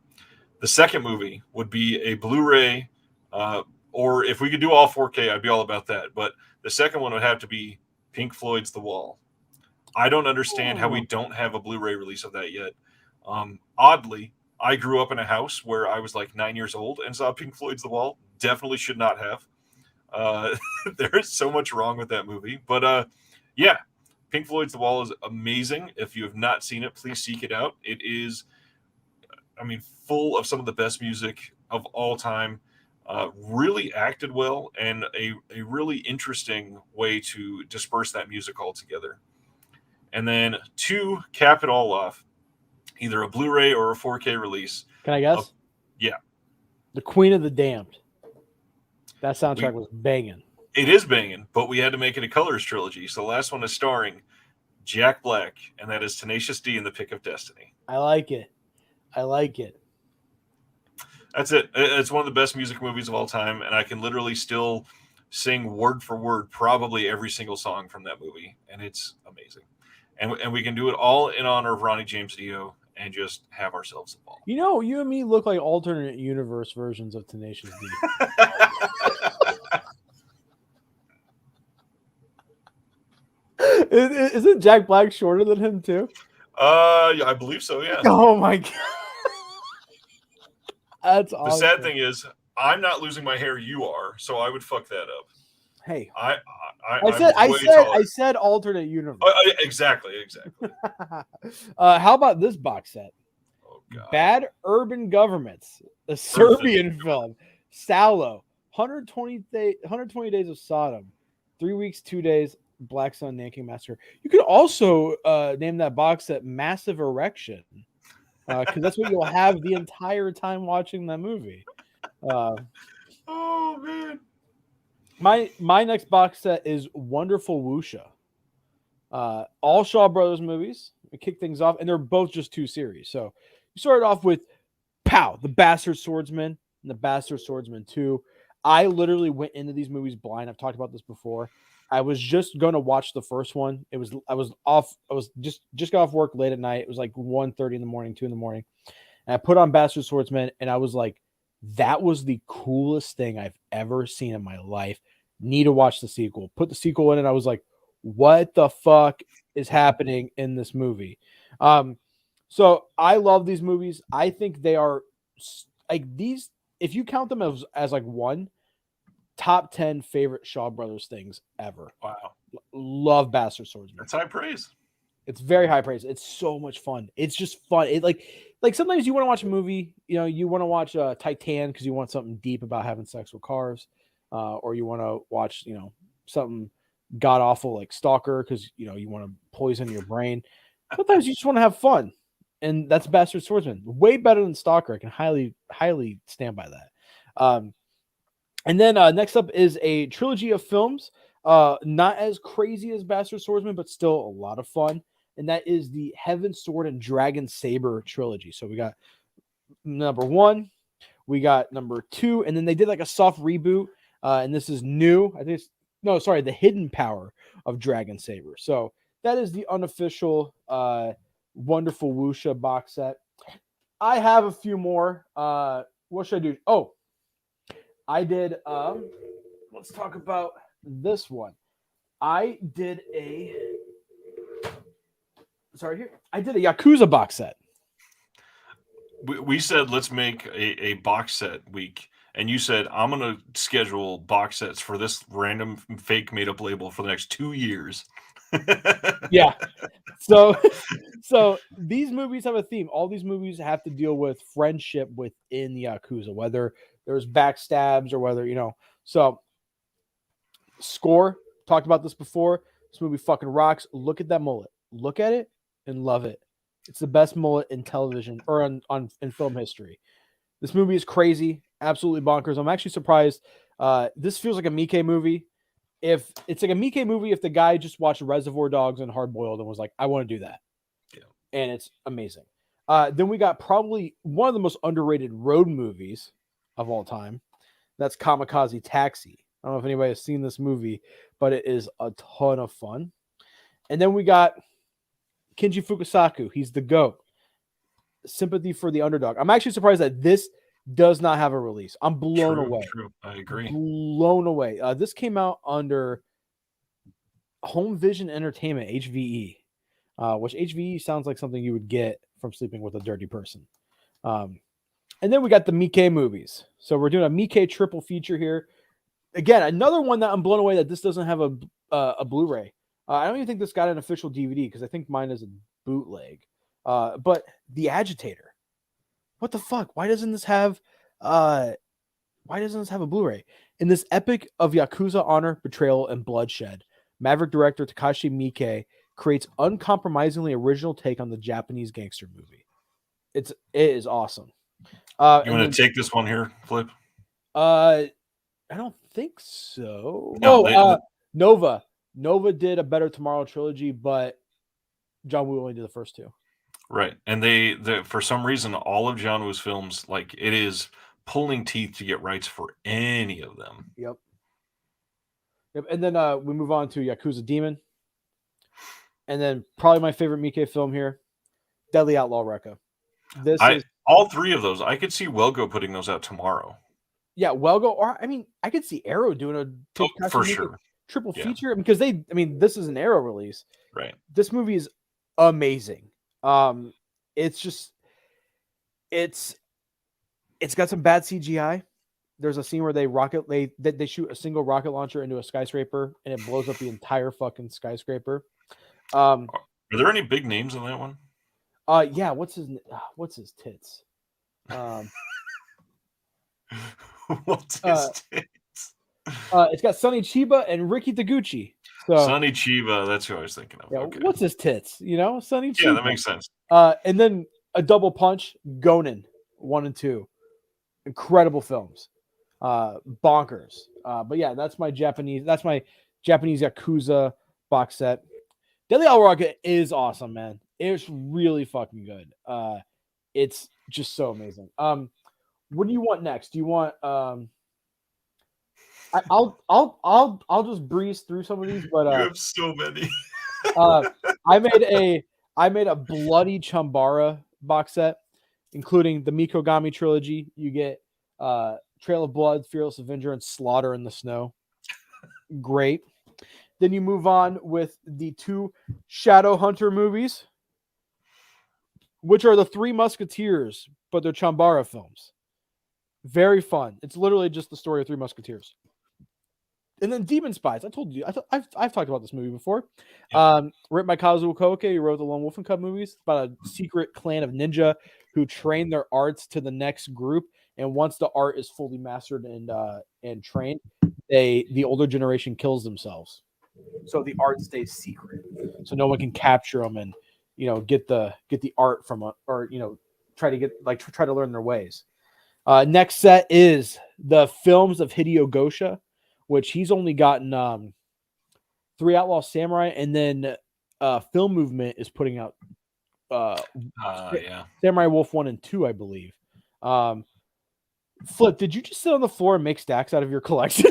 B: The second movie would be a Blu-ray, or if we could do all 4K, I'd be all about that. But the second one would have to be Pink Floyd's The Wall. I don't understand how we don't have a Blu-ray release of that yet. Oddly, I grew up in a house where I was like 9 years old and saw Pink Floyd's The Wall. Definitely should not have. There is so much wrong with that movie. But yeah, Pink Floyd's The Wall is amazing. If you have not seen it, please seek it out. It is, full of some of the best music of all time. Really acted well, and a really interesting way to disperse that music altogether. And then to cap it all off, either a Blu-ray or a 4K release.
A: Can I guess?
B: Yeah.
A: The Queen of the Damned. That soundtrack was banging.
B: It is banging, but we had to make it a Colors trilogy. So the last one is starring Jack Black, and that is Tenacious D and the Pick of Destiny.
A: I like it.
B: That's it. It's one of the best music movies of all time, and I can literally still sing word for word probably every single song from that movie, and it's amazing. And we can do it all in honor of Ronnie James Dio and just have ourselves a ball.
A: You know, you and me look like alternate universe versions of Tenacious D. Isn't Jack Black shorter than him too?
B: Yeah, I believe so, yeah.
A: Oh my god. That's awesome.
B: The sad thing is, I'm not losing my hair, you are, so I would fuck that up.
A: Hey,
B: I
A: said alternate universe.
B: Exactly.
A: How about this box set?
B: Oh, God.
A: Bad Urban Governments, a Serbian film. Salo, 120 Days of Sodom, 3 weeks, 2 days, Black Sun Nanking Massacre. You could also name that box set Massive Erection, because that's what you'll have the entire time watching that movie.
B: Oh man.
A: My next box set is Wonderful Wuxia. All Shaw Brothers movies. We kick things off, and they're both just 2 series. So you started off with Pow, The Bastard Swordsman, and The Bastard Swordsman 2. I literally went into these movies blind. I've talked about this before. I was just going to watch the first one. I was just got off work late at night. It was like 1:30 in the morning, 2 in the morning. And I put on Bastard Swordsman, and I was like, that was the coolest thing I've ever seen in my life. Need to watch the sequel. Put the sequel in, and I was like, what the fuck is happening in this movie? So I love these movies. I think they are like these. If you count them as like one, top 10 favorite Shaw Brothers things ever.
B: Wow.
A: Love Bastard Swordsman.
B: That's high praise.
A: It's very high praise. It's so much fun. It's just fun. It like sometimes you want to watch a movie, you want to watch Titan because you want something deep about having sex with cars, or you want to watch, something god awful like Stalker because you want to poison your brain. Sometimes you just want to have fun, and that's Bastard Swordsman. Way better than Stalker. I can highly stand by that. And then next up is a trilogy of films, not as crazy as Bastard Swordsman, but still a lot of fun. And that is the Heaven Sword and Dragon Saber trilogy. So we got number 1, we got number 2, and then they did like a soft reboot. And this is new. I think The Hidden Power of Dragon Saber. So that is the unofficial Wonderful Wuxia box set. I have a few more. What should I do? Oh, I did. Let's talk about this one. I did a Yakuza box set.
B: We said let's make a box set week, and you said I'm gonna schedule box sets for this random fake made up label for the next 2 years.
A: Yeah. So these movies have a theme. All these movies have to deal with friendship within the Yakuza, whether there's backstabs or whether, so Score, talked about this before. This movie fucking rocks. Look at that mullet. Look at it and love it. It's the best mullet in television or in film history. This movie is crazy. Absolutely bonkers. I'm actually surprised. This feels like a Miike movie. If it's like a Miike movie, if the guy just watched Reservoir Dogs and Hard Boiled and was like, I want to do that.
B: Yeah. And
A: it's amazing. Then we got probably one of the most underrated road movies of all time. That's Kamikaze Taxi. I don't know if anybody has seen this movie, but it is a ton of fun. And then we got Kinji Fukasaku. He's the GOAT. Sympathy for the Underdog. I'm actually surprised that this does not have a release. I'm blown away.
B: True. I agree.
A: Blown away. This came out under Home Vision Entertainment, HVE, which HVE sounds like something you would get from sleeping with a dirty person. And then we got the Miike movies. So we're doing a Miike triple feature here. Again, another one that I'm blown away that this doesn't have a Blu-ray. I don't even think this got an official DVD because I think mine is a bootleg. But The Agitator. What the fuck? Why doesn't this have a Blu-ray? In this epic of Yakuza honor, betrayal, and bloodshed, Maverick director Takashi Miike creates uncompromisingly original take on the Japanese gangster movie. It is awesome.
B: You want to take this one here, Flip?
A: I don't think so.
B: No,
A: Nova. Nova did a Better Tomorrow trilogy, but John Woo only did the first 2.
B: Right. And they for some reason, all of John Woo's films, like it is pulling teeth to get rights for any of them.
A: Yep. And then we move on to Yakuza Demon. And then probably my favorite Miike film here, Deadly Outlaw Rekka.
B: All 3 of those, I could see Welgo putting those out tomorrow.
A: Yeah, Welgo, or I could see Arrow doing a
B: for sure
A: triple feature because this is an Arrow release.
B: Right.
A: This movie is amazing. It's got some bad CGI. There's a scene where they shoot a single rocket launcher into a skyscraper and it blows up the entire fucking skyscraper.
B: Are there any big names in that one?
A: Yeah. What's his tits?
B: What's his tits?
A: It's got Sonny Chiba and Ricky Taguchi. So
B: Sonny Chiba, that's who I was thinking of.
A: Yeah,
B: okay.
A: What's his tits? Sonny Chiba.
B: Yeah, that makes sense.
A: And then a double punch, Gonin 1 and 2. Incredible films. Bonkers. But yeah, that's my Japanese Yakuza box set. Deadly Outlaw Rekka is awesome, man. It's really fucking good. It's just so amazing. What do you want next? Do you want I'll just breeze through some of these, but
B: you have so many.
A: I made a bloody Chambara box set, including the Mikogami trilogy. You get Trail of Blood, Fearless Avenger, and Slaughter in the Snow. great. Then you move on with the 2 Shadowhunter movies, which are the 3 Musketeers, but they're Chambara films. Very fun. It's literally just the story of 3 Musketeers. And then Demon Spies. I told you, I've talked about this movie before.
B: Yeah.
A: Written by Kazuo Koike, who wrote the Lone Wolf and Cub movies. It's about a secret clan of ninja who train their arts to the next group. And once the art is fully mastered and trained, the older generation kills themselves. So the art stays secret, so no one can capture them and get the art from try to learn their ways. Next set is the films of Hideo Gosha, which he's only gotten 3 Outlaw Samurai, and then Film Movement is putting out Samurai Wolf 1 and 2, I believe. Flip, did you just sit on the floor and make stacks out of your collection?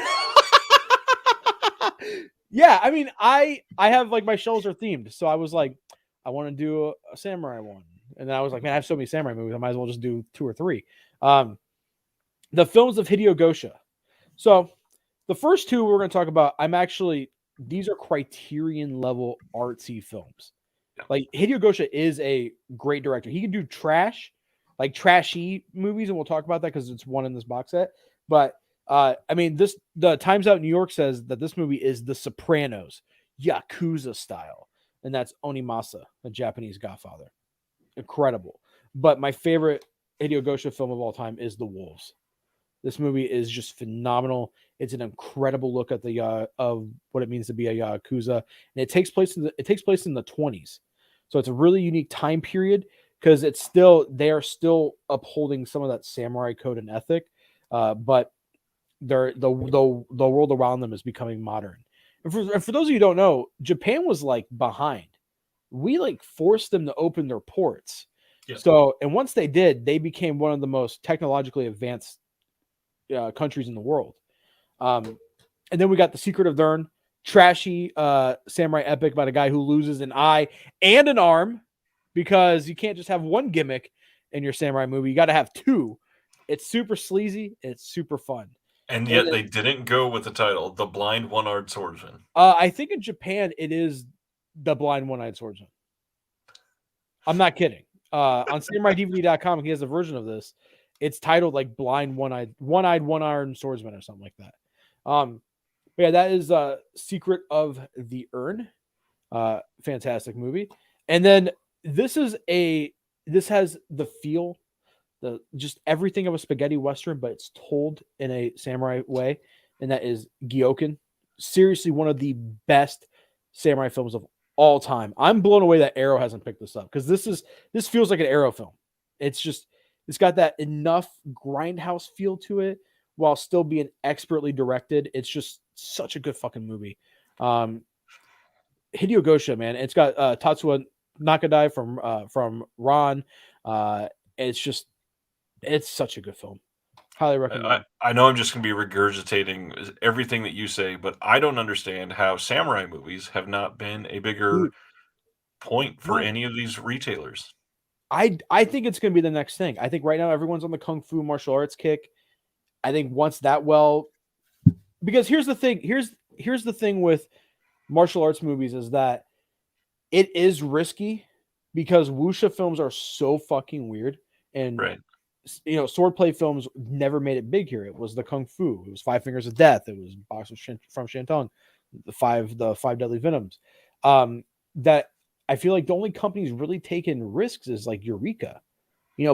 A: Yeah, I mean, I have like my shelves are themed, so I was like, I want to do a samurai one, and then I was like, man, I have so many samurai movies, I might as well just do 2 or 3. The films of Hideo Gosha. So the first 2 we're going to talk about, these are Criterion level artsy films. Like Hideo Gosha is a great director. He can do trash, like trashy movies, and we'll talk about that because it's one in this box set. But I mean, the Times Out New York says that this movie is The Sopranos, Yakuza style, and that's Onimasa, the Japanese Godfather. Incredible. But my favorite Hideo Gosha film of all time is The Wolves. This movie is just phenomenal. It's an incredible look at the of what it means to be a Yakuza, and it takes place in the 20s. So it's a really unique time period because they are still upholding some of that samurai code and ethic, but the world around them is becoming modern. And for those of you who don't know, Japan was like behind. We like forced them to open their ports.
B: Yeah.
A: So, and once they did, they became one of the most technologically advanced countries in the world. And then we got The Secret of Dern, trashy samurai epic about a guy who loses an eye and an arm, because you can't just have one gimmick in your samurai movie. You got to have 2. It's super sleazy. And it's super fun.
B: And yet they didn't go with the title, The Blind One-Eyed Swordsman.
A: I think in Japan it is The Blind One-Eyed Swordsman. I'm not kidding. On SamuraiDVD.com, he has a version of this. It's titled like Blind One-Eyed One-Iron Swordsman or something like that. But yeah, that is Secret of the Urn. Fantastic movie. And then this has the feel, just everything of a spaghetti western, but it's told in a samurai way, and that is Gyoken. Seriously, one of the best samurai films of all time. I'm blown away that Arrow hasn't picked this up, because this feels like an Arrow film. It's got that enough grindhouse feel to it while still being expertly directed. It's just such a good fucking movie. Hideo Gosha, man. It's got Tatsuya Nakadai from Ron. It's such a good film. Highly recommend.
B: I know I'm just going to be regurgitating everything that you say, but I don't understand how samurai movies have not been a bigger point for any of these retailers.
A: I think it's going to be the next thing. I think right now everyone's on the kung fu martial arts kick. I think once that because here's the thing. Here's the thing with martial arts movies is that it is risky, because wuxia films are so fucking weird, and
B: right.
A: Swordplay films never made it big here. It was the kung fu. It was Five Fingers of Death. It was Boxers from Shantung, the five deadly venoms. That I feel like the only companies really taking risks is like Eureka,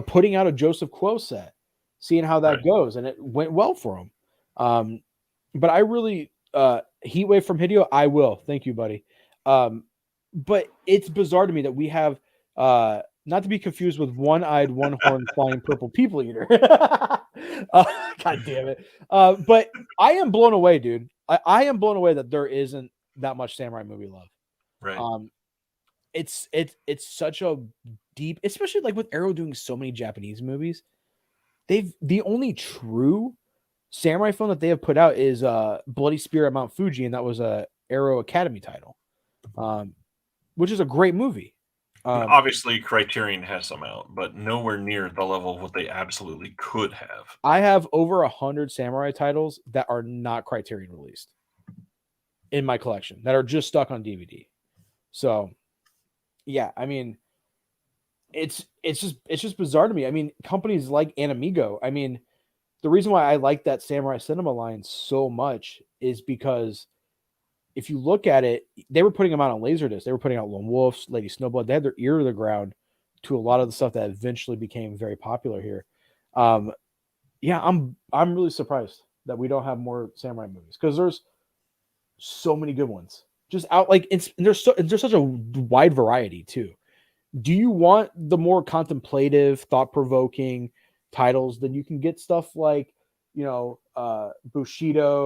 A: putting out a Joseph Quo set, seeing how that goes, and it went well for him. But I really Heatwave from Hideo, I will. Thank you, buddy. But it's bizarre to me that we have not to be confused with one-eyed, one-horned, flying purple people eater. God damn it. But I am blown away, dude. I am blown away that there isn't that much samurai movie love.
B: Right.
A: It's such a deep, especially like with Arrow doing so many Japanese movies. The only true samurai film that they have put out is Bloody Spear at Mount Fuji, and that was a Arrow Academy title, which is a great movie.
B: Obviously, Criterion has some out, but nowhere near the level of what they absolutely could have.
A: I have over 100 samurai titles that are not Criterion released. in my collection that are just stuck on DVD. So, yeah, I mean, it's just bizarre to me. I mean, companies like Anamigo. I mean, the reason why I like that Samurai Cinema line so much is because if you look at it, they were putting them out on Laserdisc. They were putting out Lone Wolves, Lady Snowblood. They had their ear to the ground to a lot of the stuff that eventually became very popular here. Yeah, I'm really surprised that we don't have more samurai movies because there's so many good ones just out. Like there's such a wide variety too. Do you want the more contemplative, thought provoking titles? Then you can get stuff like Bushido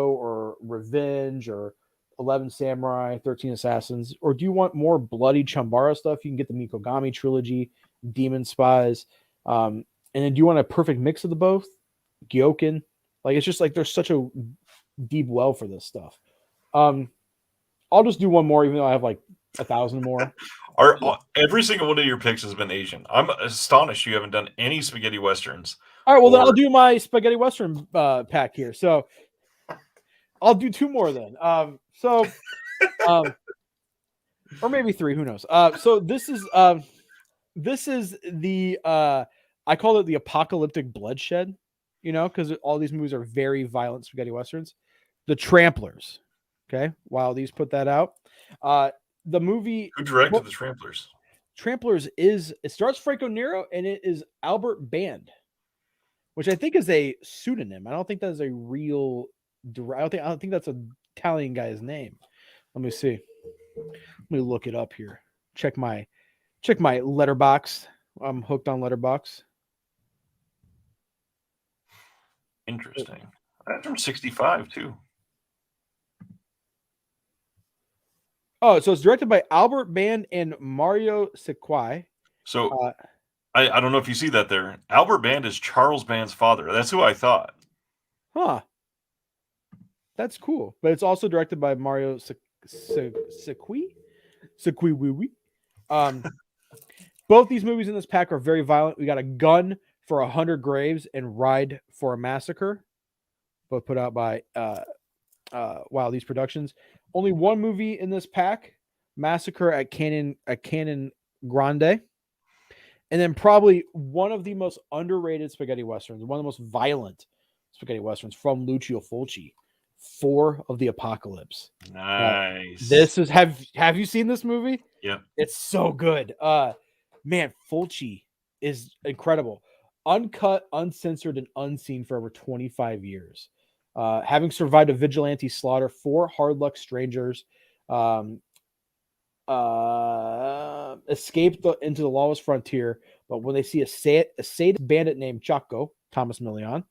A: or Revenge or 11 Samurai, 13 Assassins, or do you want more bloody Chambara stuff? You can get the Mikogami trilogy, Demon Spies, and then do you want a perfect mix of the both? Gyoken, like it's just like there's such a deep well for this stuff. I'll just do one more, even though I have like 1,000 more.
B: Every single one of your picks has been Asian. I'm astonished you haven't done any spaghetti westerns.
A: All right, well then I'll do my spaghetti western pack here. So I'll do 2 more then. Or maybe 3, who knows? So this is the I call it the apocalyptic bloodshed, because all these movies are very violent spaghetti westerns. The Tramplers. Okay, Wildys put that out. The movie.
B: Who directed the Tramplers?
A: Tramplers it stars Franco Nero and it is Albert Band, which I think is a pseudonym. I don't think that is a real. I don't think that's an Italian guy's name. Let me see. Let me look it up here. Check my letterbox. I'm hooked on Letterbox.
B: Interesting. That's from 65 too.
A: Oh, so it's directed by Albert Band and Mario Sequai.
B: So I don't know if you see that there. Albert Band is Charles Band's father. That's who I thought.
A: Huh. That's cool. But it's also directed by Mario Sequai. Both these movies in this pack are very violent. We got A Gun for 100 Graves and Ride for a Massacre, both put out by Wildys Productions. Only one movie in this pack, Massacre at Canyon Grande. And then probably one of the most underrated spaghetti westerns, one of the most violent spaghetti westerns from Lucio Fulci, 4 of the Apocalypse.
B: Nice.
A: This is have you seen this movie?
B: Yeah.
A: It's so good. Man, Fulci is incredible. Uncut, uncensored, and unseen for over 25 years. Having survived a vigilante slaughter, 4 hard luck strangers escaped into the lawless frontier, but when they see a sadist bandit named Chaco, Thomas Million,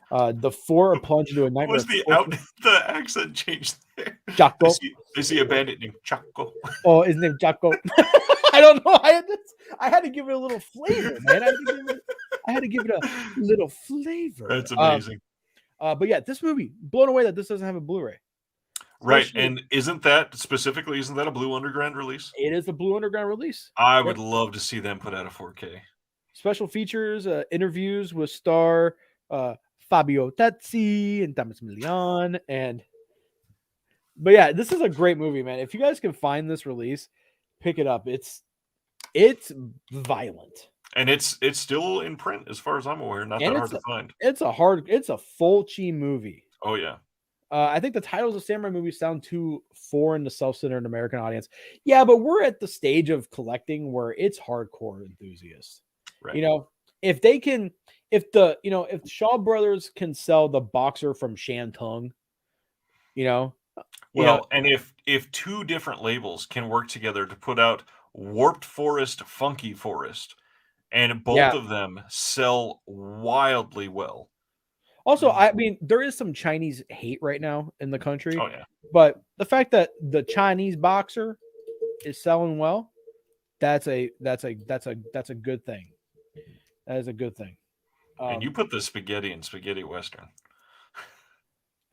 A: the 4 are plunged into a nightmare.
B: The accent changed there?
A: Chaco.
B: They see a bandit named Chaco.
A: Oh, his name Chaco. I don't know. I had to give it a little flavor, man. I had to give it a little flavor.
B: That's amazing.
A: But yeah, this movie, blown away that this doesn't have a Blu-ray.
B: Right, and isn't that a Blue Underground release?
A: It is a Blue Underground release.
B: I would love to see them put out a 4K.
A: Special features, interviews with star Fabio Tazzi and Thomas Million, but yeah, this is a great movie, man. If you guys can find this release, pick it up. It's violent.
B: And it's still in print, as far as I'm aware. Not that hard to find.
A: It's a Fulci movie.
B: Oh yeah.
A: I think the titles of samurai movies sound too foreign to self-centered American audience. Yeah, but we're at the stage of collecting where it's hardcore enthusiasts.
B: Right.
A: If Shaw Brothers can sell the boxer from Shantung,
B: and if 2 different labels can work together to put out Warped Forest, Funky Forest, and both of them sell wildly well.
A: Also, I mean, there is some Chinese hate right now in the country.
B: Oh yeah.
A: But the fact that the Chinese boxer is selling well, that's a good thing. That is a good thing.
B: And you put the spaghetti in spaghetti western.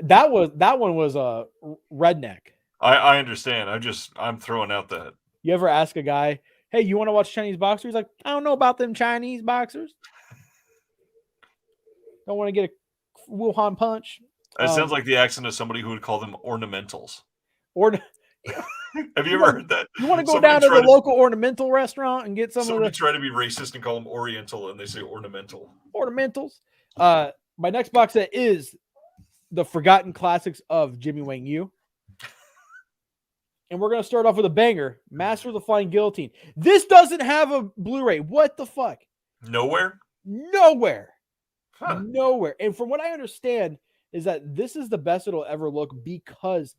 A: That one was a redneck.
B: I understand. I'm throwing out that.
A: You ever ask a guy, "Hey, you want to watch Chinese boxers?" He's like, "I don't know about them Chinese boxers. Don't want to get a Wuhan punch."
B: That sounds like the accent of somebody who would call them ornamentals.
A: Or
B: Have you ever heard that?
A: you want to go
B: Somebody
A: down to the
B: tried
A: local ornamental restaurant and get some of
B: Somebody
A: the
B: try to be racist and call them Oriental, and they say ornamental.
A: ornamentals. My next box set is the Forgotten Classics of Jimmy Wang Yu. And we're going to start off with a banger, Master of the Flying Guillotine. This doesn't have a Blu-ray. What the fuck?
B: Nowhere?
A: Nowhere.
B: Huh.
A: Nowhere. And from what I understand is that this is the best it'll ever look because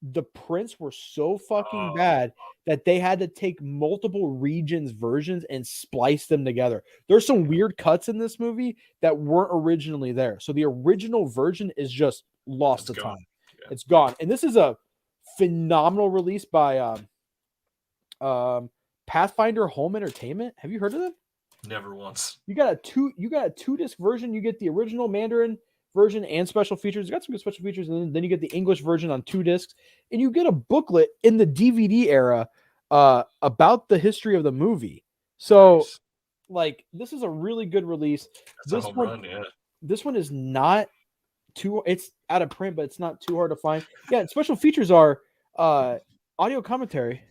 A: the prints were so fucking bad that they had to take multiple regions versions and splice them together. There's some weird cuts in this movie that weren't originally there. So the original version is just lost to time. Yeah. It's gone. And this is a phenomenal release by Pathfinder Home Entertainment. Have you heard of them?
B: Never once.
A: You got a two disc version. You get the original Mandarin version and special features. You got some good special features, and then you get the English version on 2 discs, and you get a booklet in the DVD era about the history of the movie. So, nice. Like, this is a really good release.
B: That's a home run, yeah.
A: This one is not too. It's out of print, but it's not too hard to find. Yeah, special features are audio commentary.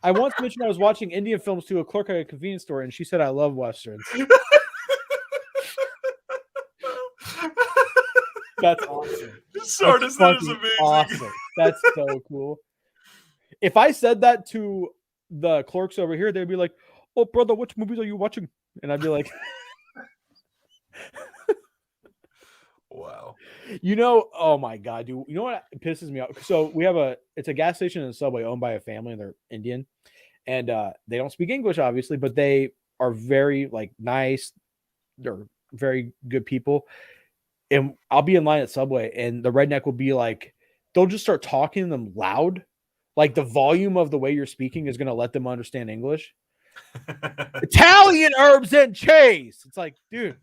A: I once mentioned I was watching Indian films to a clerk at a convenience store, and she said, "I love westerns." That's awesome.
B: Sardis, that is amazing.
A: Awesome. That's so cool. If I said that to the clerks over here, they'd be like, "Oh, brother, which movies are you watching?" And I'd be like,
B: "Wow."
A: You know, oh my god, dude. You know what pisses me off? So we have it's a gas station and a Subway owned by a family, and they're Indian, and they don't speak English, obviously, but they are very like nice. They're very good people. And I'll be in line at Subway, and the redneck will be like, they'll just start talking to them loud. Like the volume of the way you're speaking is going to let them understand English. Italian herbs and cheese. It's like, dude,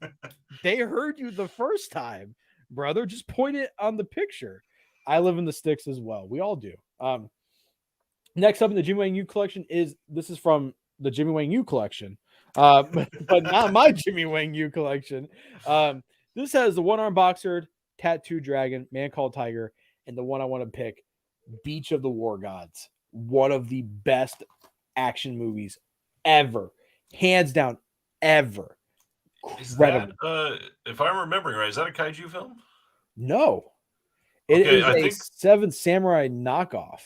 A: they heard you the first time, brother. Just point it on the picture. I live in the sticks as well. We all do. Next up in the Jimmy Wang Yu collection this is from the Jimmy Wang Yu collection, but not my Jimmy Wang Yu collection. This has the one-armed boxer, tattooed dragon, man called tiger, and the one I want to pick, Beach of the War Gods. One of the best action movies ever, hands down, ever.
B: Is that, if I'm remembering right, is that a kaiju film?
A: No, it is a Seven Samurai knockoff.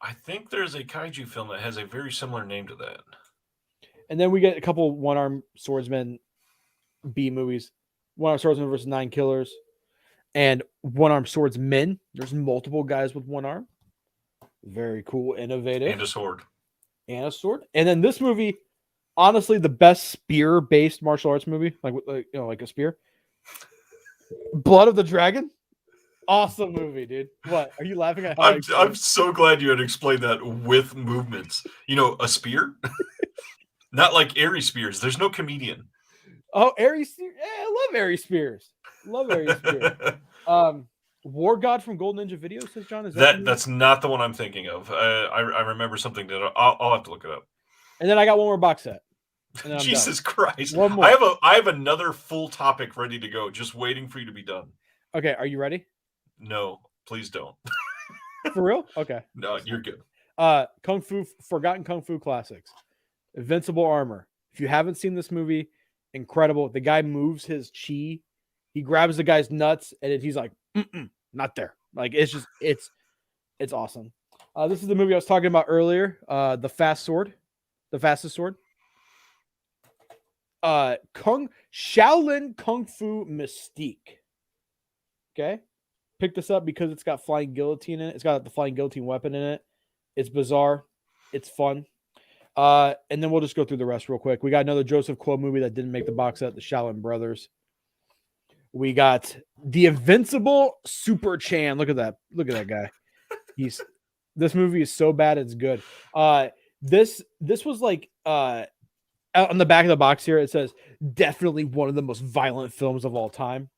B: I think there's a kaiju film that has a very similar name to that.
A: And then we get a couple one-armed swordsman B movies. One-armed swordsman versus 9 killers, and one-armed swordsmen. There's multiple guys with one arm. Very cool, innovative.
B: And a sword.
A: And then this movie, honestly, the best spear-based martial arts movie, like a spear. Blood of the Dragon. Awesome movie, dude. What? Are you laughing at?
B: I'm so glad you had explained that with movements. You know, a spear? Not like Aries Spears. There's no comedian.
A: Oh, Aries Spears. Yeah, I love Aries Spears. War God from Gold Ninja Video, says John. Is
B: that's not the one I'm thinking of. I remember something that I'll have to look it up.
A: And then I got one more box set.
B: Jesus Christ.
A: One more.
B: I have another full topic ready to go, just waiting for you to be done.
A: Okay, are you ready?
B: No, please don't.
A: For real? Okay.
B: No, you're good.
A: Forgotten Kung Fu Classics. Invincible Armor. If you haven't seen this movie, incredible. The guy moves his chi. He grabs the guy's nuts, and he's like, not there. Like, it's awesome. This is the movie I was talking about earlier. The Fastest Sword. Shaolin Kung Fu Mystique. Okay. Pick this up because it's got flying guillotine in it. It's got the flying guillotine weapon in it. It's bizarre. It's fun. And then we'll just go through the rest real quick. We got another Joseph Kuo movie that didn't make the box set, the Shaolin Brothers. We got the Invincible Super Chan. Look at that. Look at that guy. This movie is so bad it's good. This was like on the back of the box here, it says definitely one of the most violent films of all time.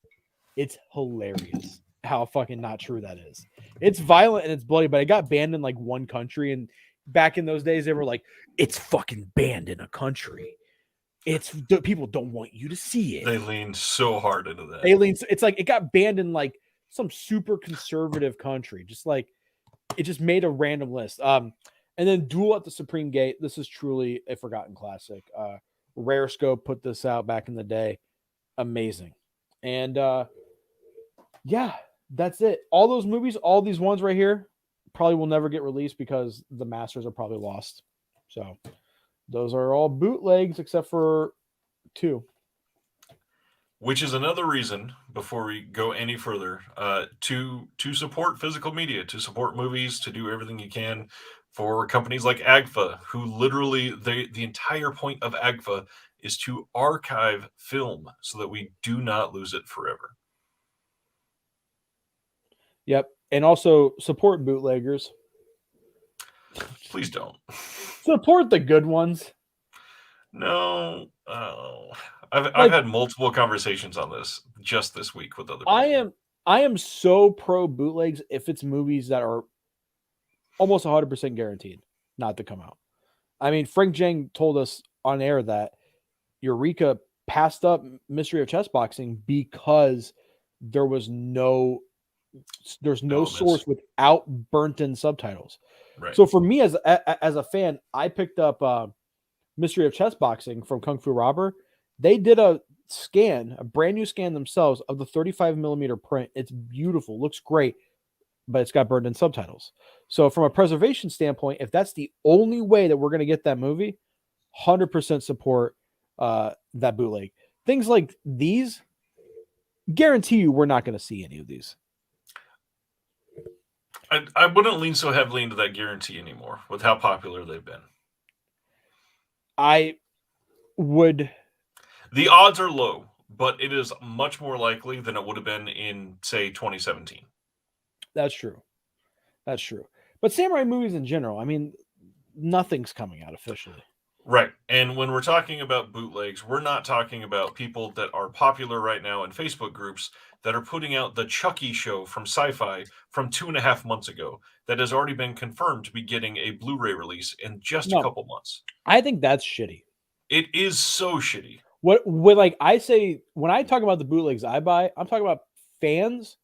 A: It's hilarious how fucking not true that is. It's violent and it's bloody, but it got banned in like one country, and back in those days, they were like, it's fucking banned in a country. People don't want you to see it.
B: They leaned so hard into that.
A: It's like it got banned in like some super conservative country. Just like it just made a random list. And then Duel at the Supreme Gate. This is truly a forgotten classic. Rare Scope put this out back in the day. Amazing. And yeah, that's it. All those movies, all these ones right here, probably will never get released because the masters are probably lost. So those are all bootlegs except for 2.
B: Which is another reason, before we go any further, to support physical media, to support movies, to do everything you can for companies like AGFA, who literally the entire point of AGFA is to archive film so that we do not lose it forever.
A: Yep. And also support bootleggers.
B: Please don't.
A: Support the good ones.
B: No. I've had multiple conversations on this just this week with other people.
A: I am so pro bootlegs if it's movies that are almost 100% guaranteed not to come out. I mean, Frank Jang told us on air that Eureka passed up Mystery of Chess Boxing because there's no source without burnt-in subtitles.
B: Right.
A: So for me as a fan, I picked up Mystery of Chess Boxing from Kung Fu Robber. They did a brand new scan themselves of the 35 millimeter print. It's beautiful, looks great, but it's got burned in subtitles. So from a preservation standpoint, if that's the only way that we're going to get that movie, 100% support that bootleg. Things like these, guarantee you we're not going to see any of these.
B: I wouldn't lean so heavily into that guarantee anymore with how popular they've been.
A: I would.
B: The odds are low, but it is much more likely than it would have been in, say, 2017.
A: That's true. But samurai movies in general, I mean, nothing's coming out officially.
B: Right. And when we're talking about bootlegs, we're not talking about people that are popular right now in Facebook groups that are putting out the Chucky show from Sci-Fi from 2.5 months ago that has already been confirmed to be getting a Blu-ray release in just a couple months.
A: I think that's shitty.
B: It is so shitty.
A: When I talk about the bootlegs I buy, I'm talking about fans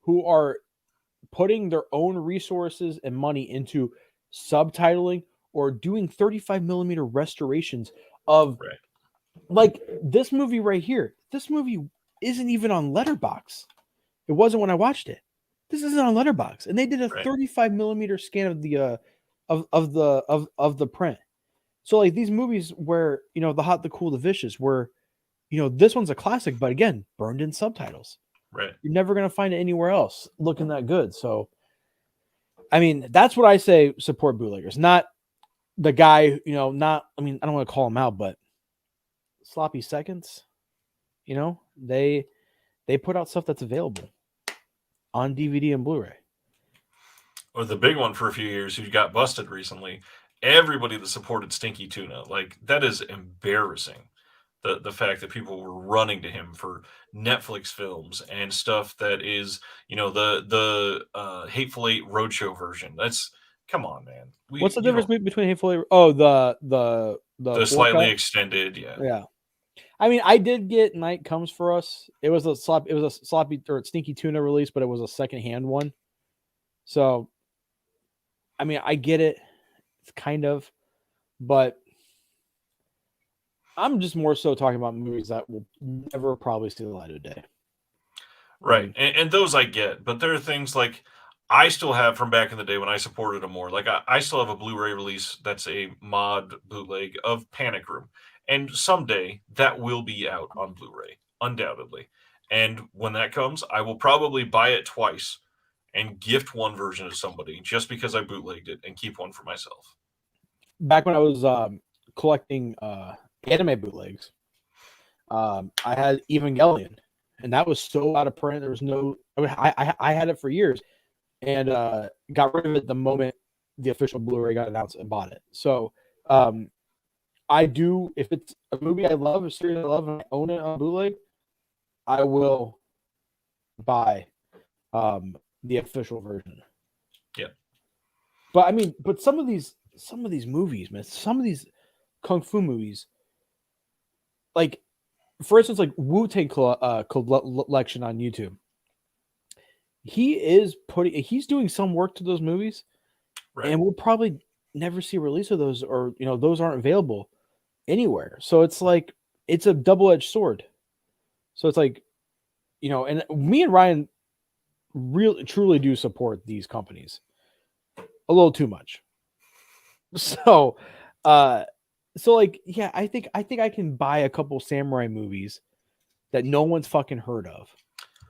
A: who are putting their own resources and money into subtitling or doing 35 millimeter restorations of like this movie right here. This movie isn't even on Letterboxd. It wasn't when I watched it. This isn't on Letterboxd, and they did a 35 millimeter scan of the of the print. So like these movies where, you know, The Hot, the Cool, the Vicious, where, you know, this one's a classic, but again, burned in subtitles.
B: Right.
A: You're never going to find it anywhere else looking that good. So, I mean, that's what I say, support bootleggers, not the guy, you know, I don't want to call him out, but Sloppy Seconds, you know, they put out stuff that's available on DVD and Blu-ray.
B: Or the big one for a few years who got busted recently, everybody that supported Stinky Tuna, like that is embarrassing. The fact that people were running to him for Netflix films and stuff that is, you know, the Hateful Eight Roadshow version. That's, come on, man.
A: What's the difference between Hateful Eight? Oh, the
B: slightly extended,
A: yeah. I mean, I did get Night Comes for Us. It was a sloppy or Stinky Tuna release, but it was a secondhand one. So, I mean, I get it. It's kind of, but I'm just more so talking about movies that will never probably see the light of day.
B: Right. And those I get, but there are things like I still have from back in the day when I supported them more. Like I still have a Blu-ray release that's a mod bootleg of Panic Room. And someday that will be out on Blu-ray, undoubtedly. And when that comes, I will probably buy it twice and gift one version to somebody just because I bootlegged it and keep one for myself.
A: Back when I was collecting anime bootlegs, I had Evangelion, and that was so out of print. There was no, I had it for years, and got rid of it the moment the official Blu-ray got announced and bought it. So I do, if it's a movie I love, a series I love, and I own it on bootleg, I will buy the official version.
B: Yeah.
A: But I mean, but some of these movies, man, some of these kung fu movies, like for instance, like Wu-Tang collection on YouTube. he's doing some work to those movies,
B: Right.
A: and we'll probably never see a release of those, or those aren't available anywhere. So it's like it's a double-edged sword. So it's like, and me and Ryan really truly do support these companies a little too much. So, uh, like, yeah, I think I can buy a couple samurai movies that no one's fucking heard of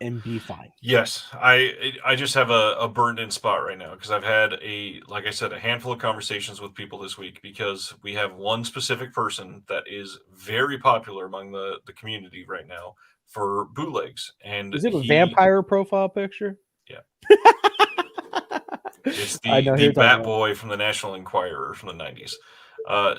A: and be fine.
B: Yes, I just have a burned in spot right now because I've had like I said, a handful of conversations with people this week because we have one specific person that is very popular among the community right now for bootlegs, and
A: Is it a
B: he
A: vampire profile picture?
B: yeah, it's
A: I
B: the
A: know who
B: the
A: you're talking
B: Bat
A: about.
B: Boy from the National Enquirer from the 90s.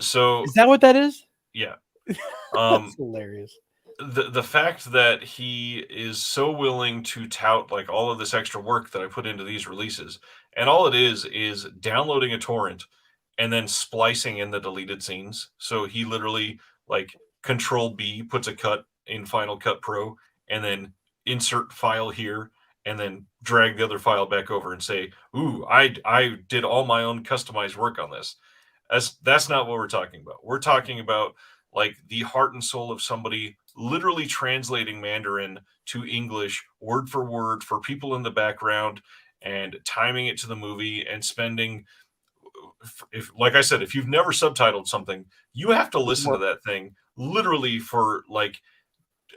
B: So
A: Is that what that is?
B: yeah,
A: That's
B: um,
A: hilarious.
B: the fact that he is so willing to tout like all of this extra work that I put into these releases, and all it is downloading a torrent and then splicing in the deleted scenes. So he literally like Control B puts a cut in Final Cut Pro, and then insert file here, and then drag the other file back over and say, "Ooh, I did all my own customized work on this." That's not what we're talking about. We're talking about like the heart and soul of somebody literally translating Mandarin to English word for word for people in the background and timing it to the movie and spending, if like I said, if you've never subtitled something, you have to listen to
A: Work.
B: that thing literally for like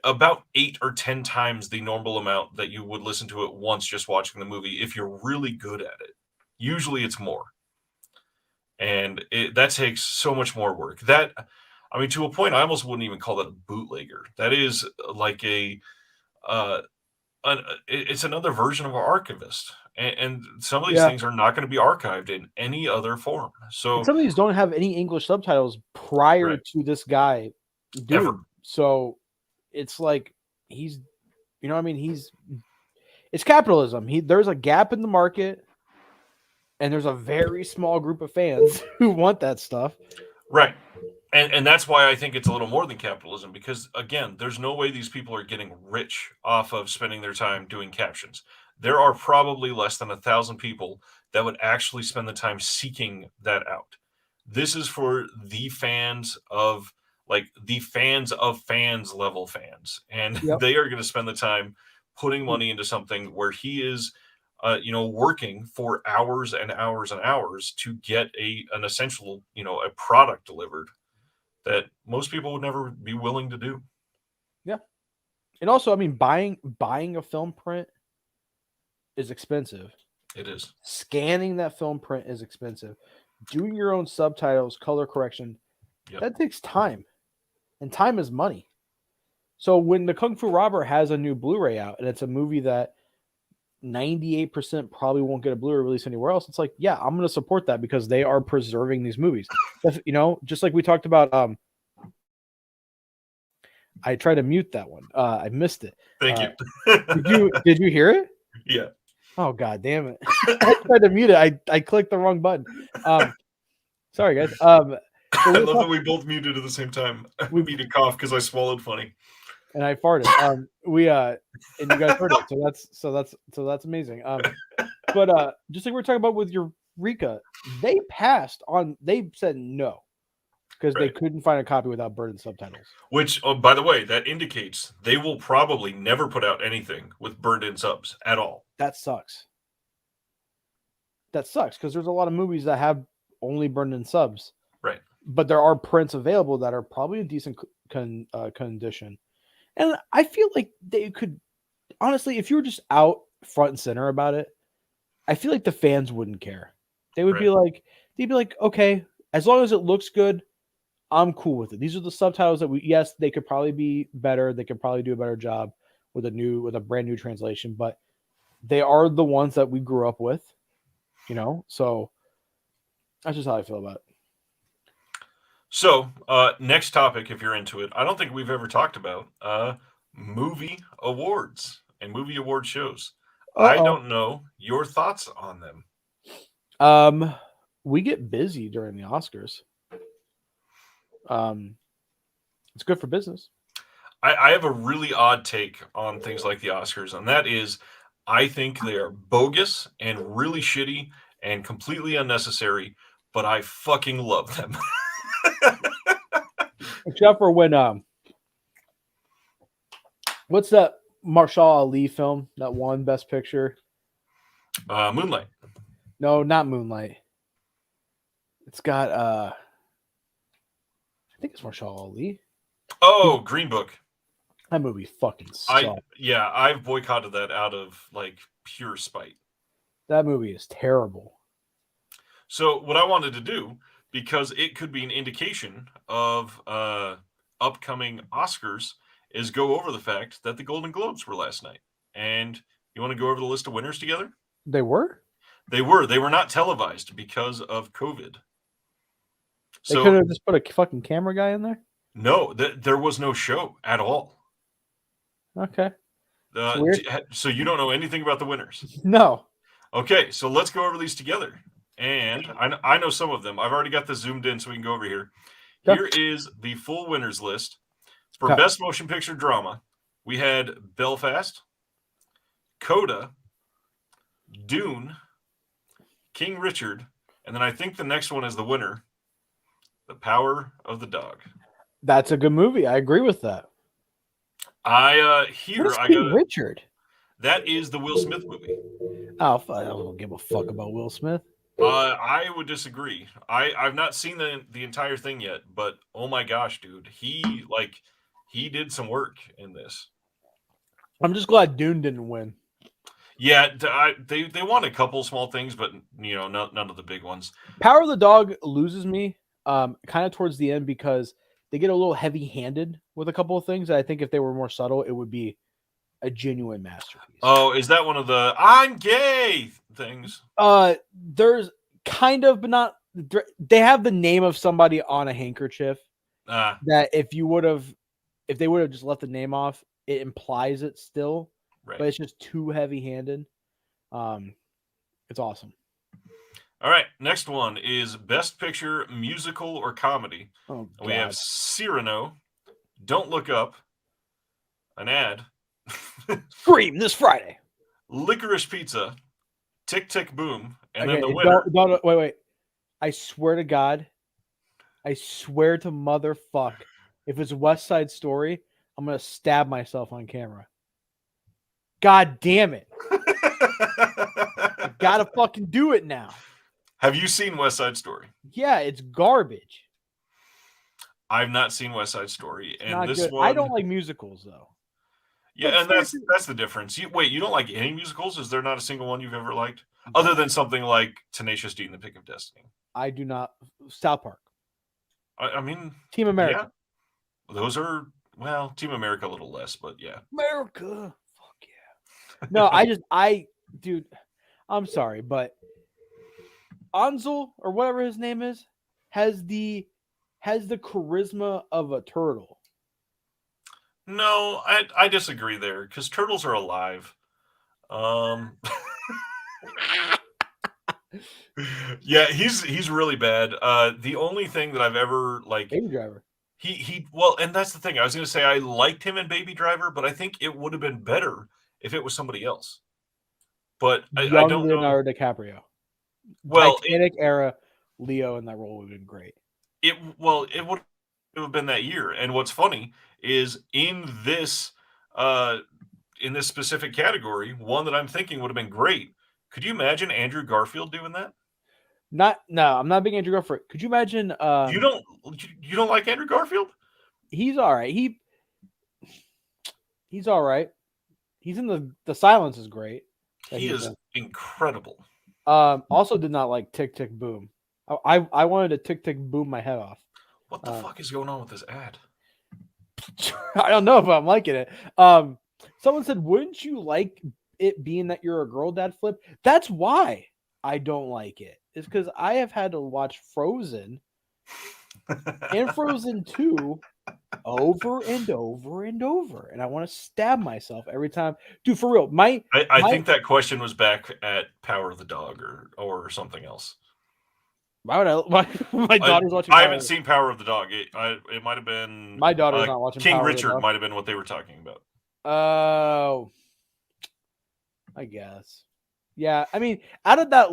B: about 8 or 10 times the normal amount that you would listen to it once just watching the movie if you're really good at it. Usually it's more. And that takes so much more work. That, I mean, to a point, I almost wouldn't even call that a bootlegger. That is like uh, it's another version of an archivist, and some of these
A: Yeah.
B: things are not going to be archived in any other form.
A: And
B: So,
A: some of these don't have any English subtitles prior
B: right,
A: to this guy doing
B: ever,
A: them. So it's like he's, I mean, it's capitalism. There's a gap in the market, and there's a very small group of fans who want that stuff.
B: right. And that's why I think it's a little more than capitalism because again, there's no way these people are getting rich off of spending their time doing captions. There are probably less than 1,000 people that would actually spend the time seeking that out. This is for the fans of fans level fans, and
A: Yep.
B: they are going to spend the time putting money into something where he is working for hours and hours and hours to get an essential, a product delivered that most people would never be willing to do.
A: Yeah. And also, I mean, buying a film print is expensive.
B: It is.
A: Scanning that film print is expensive. Doing your own subtitles, color correction,
B: Yep.
A: that takes time. And time is money. So when the Kung Fu Robber has a new Blu-ray out and it's a movie that 98% probably won't get a Blu-ray release anywhere else, it's like, yeah, I'm going to support that because they are preserving these movies. Just like we talked about. I tried to mute that one. I missed it.
B: Thank you.
A: Did you hear it?
B: Yeah.
A: Oh god damn it! I tried to mute it. I clicked the wrong button. Sorry guys.
B: I love that we both muted at the same time. We need to cough because I swallowed funny.
A: And I farted. And you guys heard it. So that's amazing. But just like we were talking about with Eureka, they passed on. They said no because they couldn't find a copy without burned subtitles.
B: Which, by the way, that indicates they will probably never put out anything with burned-in subs at all.
A: That sucks. That sucks because there's a lot of movies that have only burned-in subs.
B: Right.
A: But there are prints available that are probably in decent condition. And I feel like they could, honestly, if you were just out front and center about it, I feel like the fans wouldn't care. They would be like, okay, as long as it looks good, I'm cool with it. These are the subtitles that yes, they could probably be better. They could probably do a better job with a brand new translation, but they are the ones that we grew up with, so that's just how I feel about it.
B: So, next topic, if you're into it, I don't think we've ever talked about movie awards and movie award shows. I don't know your thoughts on them.
A: We get busy during the Oscars. It's good for business.
B: I have a really odd take on things like the Oscars, and that is I think they are bogus and really shitty and completely unnecessary, but I fucking love them.
A: Except for when what's that Marshall Ali film that won Best Picture?
B: Moonlight.
A: No, not Moonlight. It's got I think it's Marshall Ali.
B: Oh, Green Book.
A: That movie fucking sucks.
B: I've boycotted that out of like pure spite.
A: That movie is terrible.
B: So what I wanted to do, because it could be an indication of upcoming Oscars, is go over the fact that the Golden Globes were last night. And you want to go over the list of winners together?
A: They were?
B: They were. They were not televised because of COVID.
A: They could have just put a fucking camera guy in there?
B: No, there was no show at all.
A: Okay.
B: So you don't know anything about the winners?
A: No.
B: Okay, so let's go over these together. And I know some of them. I've already got this zoomed in so we can go over here.
A: Okay.
B: Here is the full winners list. For
A: Okay.
B: Best Motion Picture Drama, we had Belfast, Coda, Dune, King Richard, and then I think the next one is the winner, The Power of the Dog.
A: That's a good movie. I agree with that.
B: I
A: King Richard?
B: That is the Will Smith movie.
A: Oh, I don't give a fuck about Will Smith.
B: I would disagree. I've not seen the entire thing yet, but oh my gosh, dude, he did some work in this.
A: I'm just glad Dune didn't win.
B: Yeah, they won a couple small things, but none of the big ones.
A: Power of the Dog loses me kind of towards the end because they get a little heavy-handed with a couple of things. I think if they were more subtle, it would be a genuine masterpiece.
B: Oh, is that one of the "I'm gay" things?
A: There's kind of, but not. They have the name of somebody on a handkerchief. That if they would have just left the name off, it implies it still.
B: Right.
A: But it's just too heavy-handed. It's awesome.
B: All right, next one is Best Picture Musical or Comedy.
A: Oh, God.
B: We have Cyrano, Don't Look Up, an ad.
A: Scream this Friday.
B: Licorice Pizza, Tick Tick Boom, and then the winner.
A: Wait. I swear to God, I swear to motherfuck, if it's West Side Story, I'm gonna stab myself on camera. God damn it! I gotta fucking do it now.
B: Have you seen West Side Story?
A: Yeah, it's garbage.
B: I've not seen West Side Story, and
A: Not
B: this
A: good.
B: one.
A: I don't like musicals though.
B: Yeah, and that's the difference. You don't like any musicals? Is there not a single one you've ever liked, other than something like Tenacious D and The Pick of Destiny?
A: I do not. South Park.
B: I mean,
A: Team America.
B: Yeah, those are Team America a little less, but yeah.
A: America. Fuck yeah. No, dude, I'm sorry, but Ansel or whatever his name is has the charisma of a turtle.
B: No, I disagree there because turtles are alive. Yeah, he's really bad. The only thing that I've ever
A: Baby Driver.
B: And that's the thing. I was going to say I liked him in Baby Driver, but I think it would have been better if it was somebody else. But I don't know.
A: Leonardo DiCaprio.
B: Well,
A: Titanic era Leo in that role would have been great.
B: It would have been that year. And what's funny is in this specific category, one that I'm thinking would have been great. Could you imagine Andrew Garfield doing that?
A: No, I'm not a big Andrew Garfield. Could you imagine?
B: You don't like Andrew Garfield?
A: He's all right. He's all right. He's in the Silence is great.
B: He is incredible.
A: Also did not like Tick Tick Boom. I wanted to Tick Tick Boom my head off.
B: What the fuck is going on with this ad?
A: I don't know if I'm liking it. Someone said, wouldn't you like it being that you're a girl, Dad Flip? That's why I don't like it. It's because I have had to watch Frozen and Frozen 2 over and over and over. And I want to stab myself every time. Dude, for real.
B: I think that question was back at Power of the Dog or something else.
A: Why would my daughter's watching
B: I haven't seen Power of the Dog. It might have been
A: my daughter's not watching
B: King
A: Power
B: Richard might have been what they were talking about.
A: Oh. I guess. Yeah, I mean, out of that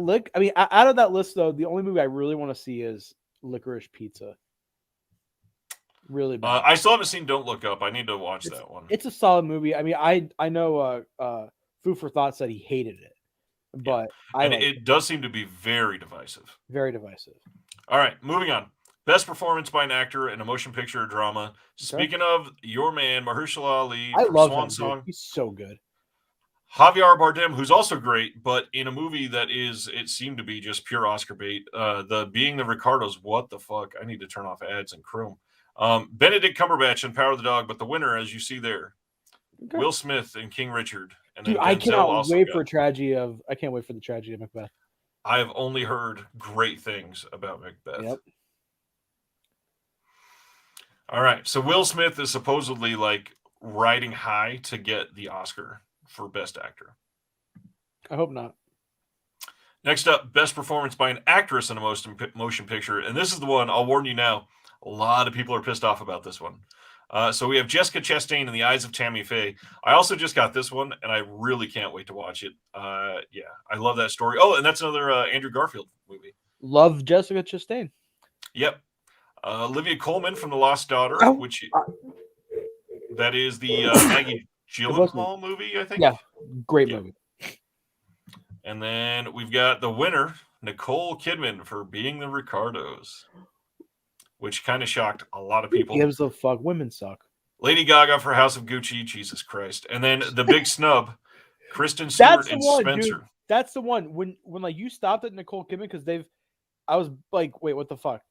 A: out of that list though, the only movie I really want to see is Licorice Pizza. Really bad.
B: I still haven't seen Don't Look Up. I need to watch
A: It's
B: that one.
A: it's a solid movie. I mean, I know Food for Thought said he hated it, but I
B: And
A: like
B: it does seem to be very divisive.
A: very divisive.
B: All right, moving on. Best performance by an actor in a motion picture or drama. Speaking of your man, Mahershala Ali
A: I
B: for
A: love
B: Swan
A: him. Dude.
B: Song.
A: He's so good.
B: Javier Bardem, who's also great, but in a movie that it seemed to be just pure Oscar bait. The Being the Ricardos, what the fuck? I need to turn off ads and Chrome. Benedict Cumberbatch in Power of the Dog, but the winner, as you see there,
A: Okay.
B: Will Smith in King Richard. And
A: Dude,
B: then
A: I
B: Denzel
A: cannot
B: also
A: wait
B: got-
A: for a tragedy of. I can't wait for the tragedy of Macbeth.
B: I have only heard great things about Macbeth.
A: Yep.
B: All right. So Will Smith is supposedly like riding high to get the Oscar for Best Actor.
A: I hope not.
B: Next up, Best Performance by an Actress in a Motion Picture. And this is the one, I'll warn you now, a lot of people are pissed off about this one. So we have Jessica Chastain in The Eyes of Tammy Faye. I also just got this one, and I really can't wait to watch it. Yeah, I love that story. Oh, and that's another Andrew Garfield movie.
A: Love Jessica Chastain.
B: Yep. Olivia Colman from The Lost Daughter, which that is the Maggie Gyllenhaal movie, I think.
A: Yeah, great movie.
B: And then we've got the winner, Nicole Kidman, for Being the Ricardos, which kind of shocked a lot of people.
A: Who gives a fuck? Women suck.
B: Lady Gaga for House of Gucci, Jesus Christ. And then the big snub, Kristen Stewart and Spencer.
A: Dude. That's the one. When like you stopped at Nicole Kidman because I was like, wait, what the fuck?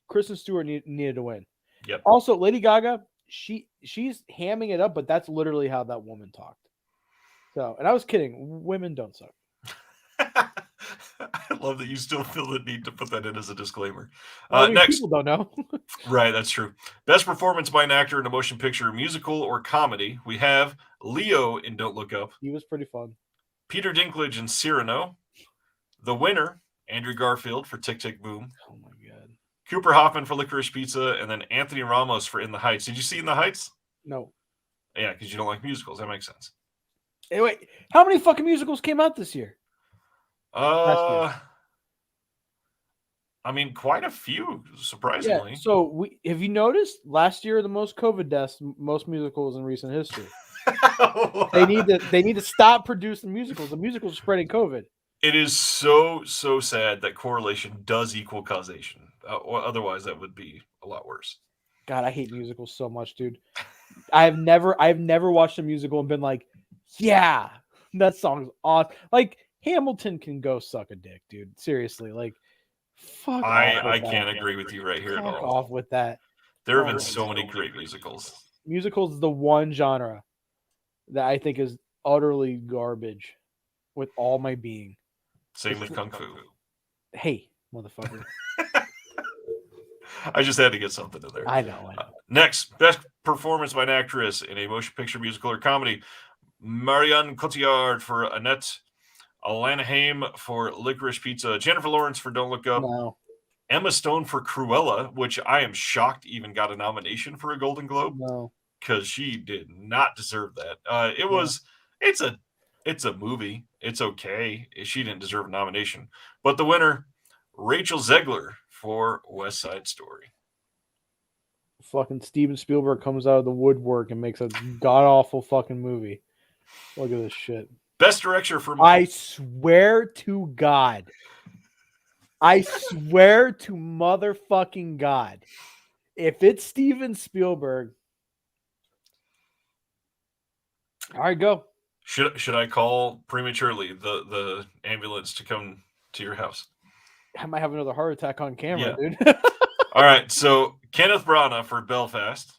A: Kristen Stewart needed to win.
B: Yep.
A: Also, Lady Gaga, she's hamming it up, but that's literally how that woman talked. So, and I was kidding. Women don't suck.
B: I love that you still feel the need to put that in as a disclaimer.
A: Next, people don't know.
B: Right, that's true. Best performance by an actor in a motion picture, musical, or comedy. We have Leo in Don't Look Up.
A: He was pretty fun.
B: Peter Dinklage in Cyrano. The winner, Andrew Garfield for Tick, Tick, Boom.
A: Oh my god.
B: Cooper Hoffman for Licorice Pizza, and then Anthony Ramos for In the Heights. Did you see In the Heights?
A: No.
B: Yeah, because you don't like musicals. That makes sense.
A: Hey, wait, how many fucking musicals came out this year?
B: I mean, quite a few, surprisingly.
A: Yeah, so have you noticed last year the most COVID deaths, most musicals in recent history? They need to stop producing musicals. The musicals are spreading COVID.
B: It is so sad that correlation does equal causation. Otherwise, that would be a lot worse.
A: God, I hate musicals so much, dude. I've never watched a musical and been like, yeah, that song's awesome. Like Hamilton can go suck a dick, dude. Seriously, like, fuck.
B: I can't agree with you right here at all.
A: Fuck off with that.
B: There have been so many great musicals.
A: Musicals is the one genre that I think is utterly garbage with all my being.
B: Same with Kung Fu.
A: Hey, motherfucker.
B: I just had to get something in there.
A: I know.
B: Next, best performance by an actress in a motion picture, musical, or comedy. Marianne Cotillard for Annette. Alana Haim for Licorice Pizza. Jennifer Lawrence for Don't Look Up.
A: No.
B: Emma Stone for Cruella, which I am shocked even got a nomination for a Golden Globe.
A: No.
B: Because she did not deserve that. It's a movie. It's okay. She didn't deserve a nomination. But the winner, Rachel Zegler for West Side Story.
A: Fucking Steven Spielberg comes out of the woodwork and makes a god awful fucking movie. Look at this shit.
B: Best director for
A: I swear to God. I swear to motherfucking God. If it's Steven Spielberg. All right, go.
B: Should I call prematurely the ambulance to come to your house?
A: I might have another heart attack on camera, dude.
B: All right, so Kenneth Branagh for Belfast.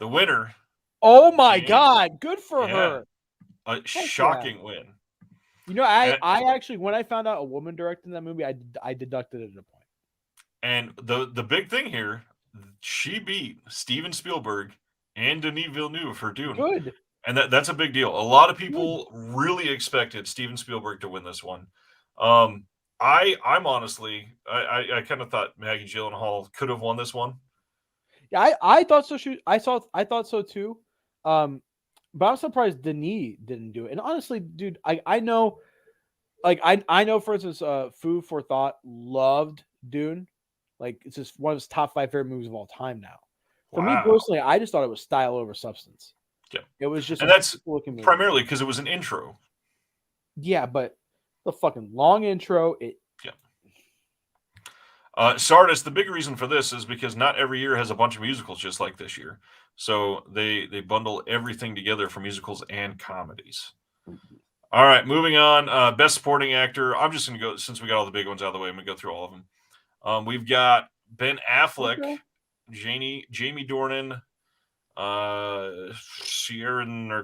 B: The winner.
A: Oh my God, good for her.
B: A shocking win.
A: You know, I actually, when I found out a woman directed that movie, I deducted it at a point.
B: And the big thing here, she beat Steven Spielberg and Denis Villeneuve for Dune.
A: Good.
B: And that's a big deal. A lot of people really expected Steven Spielberg to win this one. I'm honestly, I kind of thought Maggie Gyllenhaal could have won this one.
A: Yeah, I thought so. I thought so too. But I'm surprised Denis didn't do it. And honestly, dude, I know, like I know, for instance, Food for Thought loved Dune. Like it's just one of his top 5 favorite movies of all time now. For me
B: Wow.
A: personally, I just thought it was style over substance.
B: Yeah.
A: It was just
B: And
A: a
B: that's
A: beautiful looking movie.
B: primarily because it was an intro.
A: Yeah, but the fucking long intro, it
B: Sardis, the big reason for this is because not every year has a bunch of musicals just like this year. So they bundle everything together for musicals and comedies. All right, moving on. Best supporting actor. I'm just going to go, since we got all the big ones out of the way, I'm going to go through all of them. We've got Ben Affleck,
A: Okay.
B: Jamie Dornan,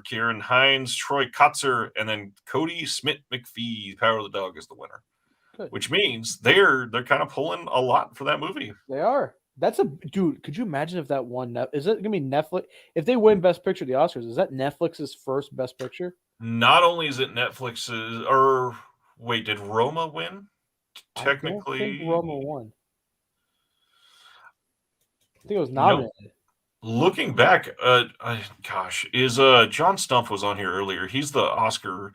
B: Kieran Hines, Troy Kotzer, and then Cody Smith McPhee. Power of the Dog is the winner.
A: Good.
B: Which means they're kind of pulling a lot for that movie.
A: They are. That's a dude. Could you imagine if that won? Is it gonna be Netflix? If they win Best Picture at the Oscars, is that Netflix's first Best Picture?
B: Not only is it Netflix's, or wait, did Roma win? Technically,
A: I don't think Roma won. I think it was nominated.
B: Looking back, gosh, is John Stumpf was on here earlier. He's the Oscar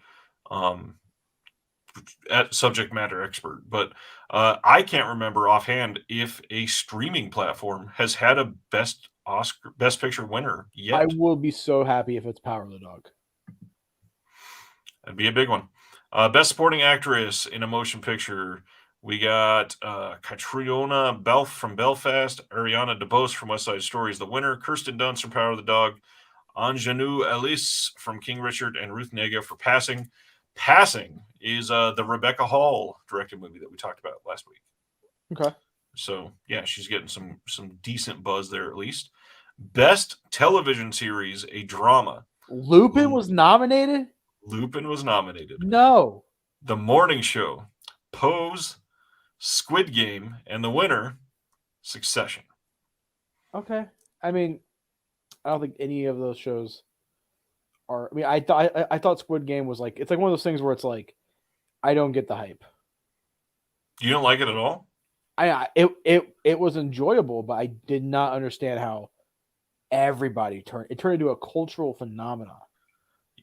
B: at subject matter expert, but I can't remember offhand if a streaming platform has had a Best Picture winner yet.
A: I will be so happy if it's Power of the Dog.
B: That'd be a big one. Best supporting actress in a motion picture. We got Catriona Balfe from Belfast, Ariana DeBose from West Side Story is the winner, Kirsten Dunst from Power of the Dog, Anjanou Ellis from King Richard, and Ruth Negga for Passing. Passing is the Rebecca Hall directed movie that we talked about last week.
A: Okay.
B: So, yeah, she's getting some decent buzz there at least. Best television series, a drama.
A: Lupin was nominated?
B: Lupin was nominated.
A: No.
B: The Morning Show, Pose, Squid Game, and the winner, Succession.
A: Okay. I mean, I don't think any of those shows are. I mean, I thought Squid Game was like, it's like one of those things where it's like, I don't get the hype.
B: You don't like it at all?
A: It was enjoyable, but I did not understand how everybody turned into a cultural phenomenon.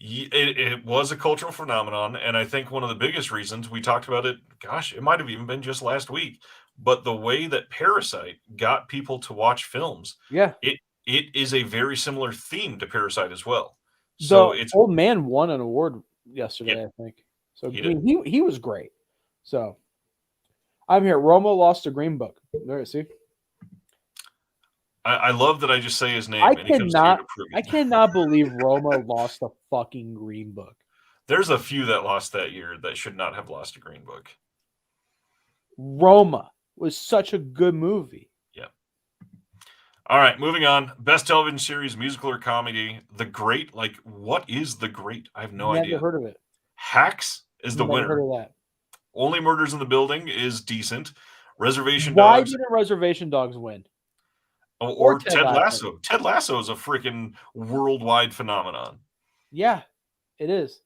B: It was a cultural phenomenon, and I think one of the biggest reasons, we talked about it, gosh, it might have even been just last week, but the way that Parasite got people to watch films,
A: Yeah,
B: it is a very similar theme to Parasite as well. So
A: it's Old Man won an award yesterday, I think. So he was great. So I'm here. Roma lost to Green Book. There, see.
B: I love that I just say his name.
A: I cannot believe Roma lost a fucking Green Book.
B: There's a few that lost that year that should not have lost a Green Book.
A: Roma was such a good movie.
B: Yeah. All right, moving on. Best television series, musical or comedy. The Great. Like, what is The Great? I have no idea.
A: Never heard of it.
B: Hacks is the winner.
A: Heard of that.
B: Only Murders in the Building is decent. Reservation
A: Why
B: Dogs.
A: didn't Reservation Dogs win?
B: Or Ted Lasso. Ted Lasso is a freaking worldwide phenomenon.
A: Yeah, it is.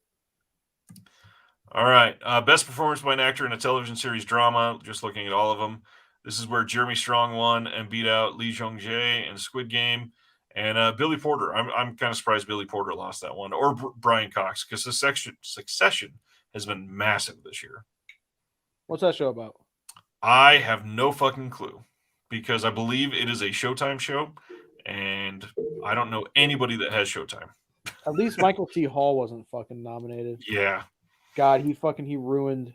B: All right. Best performance by an actor in a television series drama. Just looking at all of them. This is where Jeremy Strong won and beat out Lee Jong-jae in Squid Game. And Billy Porter. I'm kind of surprised Billy Porter lost that one. Or Brian Cox, because Succession has been massive this year.
A: What's that show about?
B: I have no fucking clue, because I believe it is a Showtime show, and I don't know anybody that has Showtime.
A: At least Michael T. Hall wasn't fucking nominated.
B: Yeah.
A: God, he ruined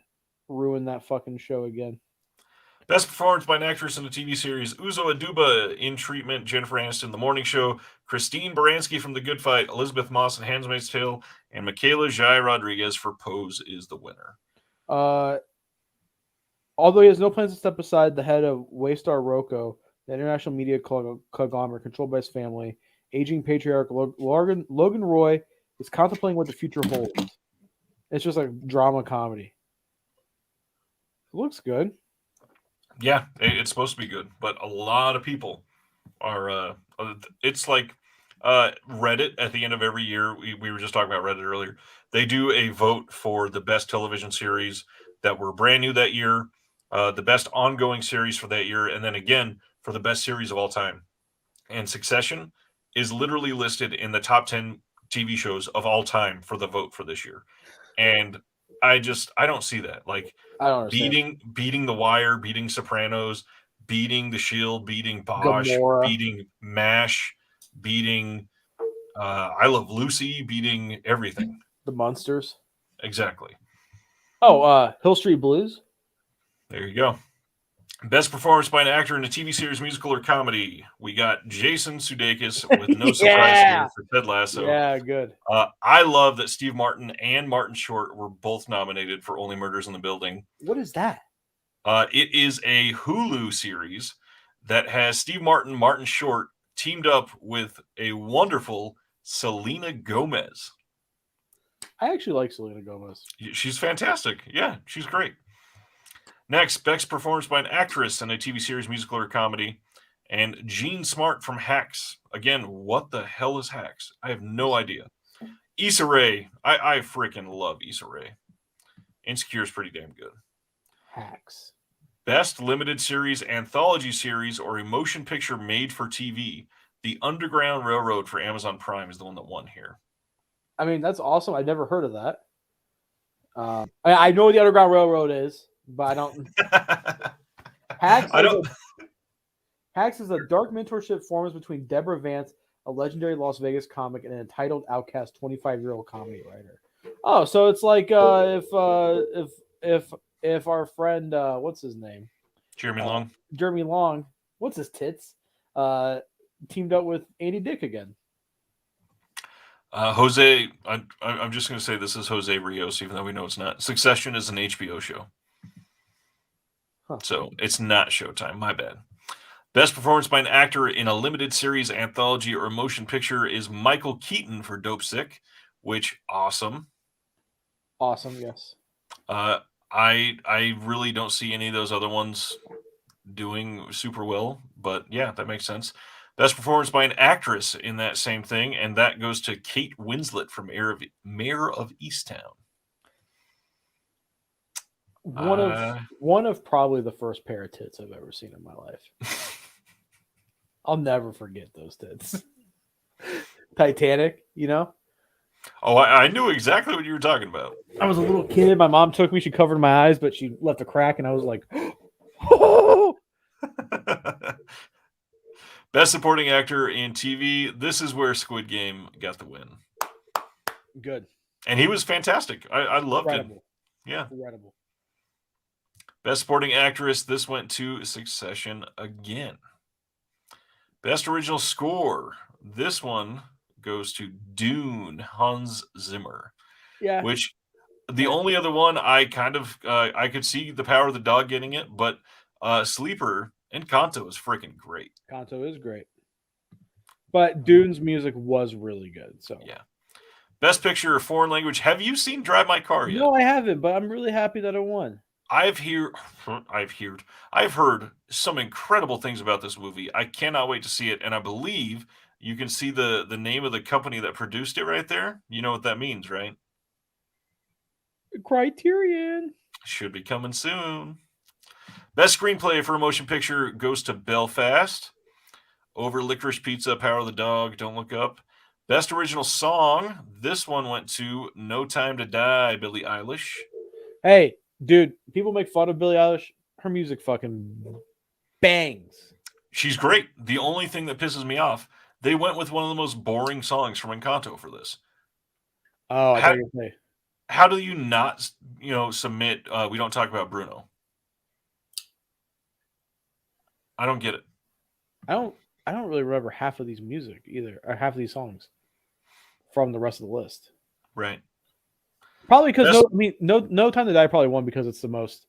A: that fucking show again.
B: Best performance by an actress in a TV series: Uzo Aduba in Treatment, Jennifer Aniston, The Morning Show, Christine Baranski from The Good Fight, Elizabeth Moss in Handmaid's Tale, and Michaela Jai Rodriguez for Pose is the winner.
A: Although he has no plans to step aside, the head of Waystar Roco, the international media conglomerate controlled by his family, aging patriarch Logan Roy, is contemplating what the future holds. It's just like drama comedy. It looks good.
B: Yeah, it's supposed to be good, but a lot of people are. It's like Reddit at the end of every year. We were just talking about Reddit earlier. They do a vote for the best television series that were brand new that year, the best ongoing series for that year, and then again for the best series of all time. And Succession is literally listed in the top 10 TV shows of all time for the vote for this year. And I don't see that. Like
A: I don't understand.
B: beating The Wire, beating Sopranos, beating The Shield, beating Bosch,
A: Gamora,
B: beating MASH, beating I Love Lucy, beating everything.
A: the Munsters.
B: Exactly.
A: Oh, Hill Street Blues.
B: There you go. Best performance by an actor in a TV series, musical, or comedy. We got Jason Sudeikis with no surprise here for Ted Lasso.
A: Yeah, good.
B: I love that Steve Martin and Martin Short were both nominated for Only Murders in the Building.
A: What is that?
B: It is a Hulu series that has Steve Martin, Martin Short teamed up with a wonderful Selena Gomez.
A: I actually like Selena Gomez.
B: She's fantastic. Yeah, she's great. Next, best performance by an actress in a TV series, musical, or comedy. And Jean Smart from Hacks. Again, what the hell is Hacks? I have no idea. Issa Rae. I freaking love Issa Rae. Insecure is pretty damn good.
A: Hacks.
B: Best limited series, anthology series, or a motion picture made for TV. The Underground Railroad for Amazon Prime is the one that won here.
A: I mean, that's awesome. I've never heard of that. I know what the Underground Railroad is, but I don't. Hacks is a dark mentorship forms between Deborah Vance, a legendary Las Vegas comic, and an entitled outcast 25-year-old comedy writer. Oh, so it's like if our friend what's his name?
B: Jeremy Long.
A: Jeremy Long, what's his tits? Teamed up with Andy Dick again.
B: Jose, I'm just going to say this is Jose Rios, even though we know it's not. Succession is an HBO show.
A: Huh.
B: So it's not Showtime. My bad. Best performance by an actor in a limited series, anthology, or motion picture is Michael Keaton for Dope Sick, which awesome.
A: Awesome, yes.
B: I really don't see any of those other ones doing super well, but yeah, that makes sense. Best performance by an actress in that same thing, and that goes to Kate Winslet from Mayor of Easttown.
A: One of probably the first pair of tits I've ever seen in my life. I'll never forget those tits. Titanic, you know?
B: Oh, I knew exactly what you were talking about.
A: I was a little kid. My mom took me. She covered my eyes, but she left a crack, and I was like, oh!
B: Best supporting actor in TV. This is where Squid Game got the win.
A: Good.
B: And he was fantastic. I loved him. Yeah.
A: Incredible.
B: Best supporting actress. This went to Succession again. Best original score. This one goes to Dune, Hans Zimmer.
A: Yeah.
B: Which the only other one I kind of I could see The Power of the Dog getting it, but Sleeper and Kanto is freaking great.
A: Kanto is great. But Dune's music was really good. So
B: yeah. Best picture, foreign language. Have you seen Drive My Car yet?
A: No, I haven't, but I'm really happy that it won.
B: I've heard some incredible things about this movie. I cannot wait to see it, and I believe you can see the name of the company that produced it right there. You know what that means, right?
A: Criterion.
B: Should be coming soon. Best screenplay for a motion picture goes to Belfast, over Licorice Pizza, Power of the Dog, Don't Look Up. Best original song, this one went to No Time to Die, Billie Eilish.
A: Hey, dude, people make fun of Billie Eilish. Her music fucking bangs.
B: She's great. The only thing that pisses me off, they went with one of the most boring songs from Encanto for this.
A: Oh,
B: how do you not, submit We Don't Talk About Bruno? I don't get it.
A: I don't really remember half of these music either, or half of these songs from the rest of the list.
B: Right.
A: Probably because No Time to Die probably won because it's the most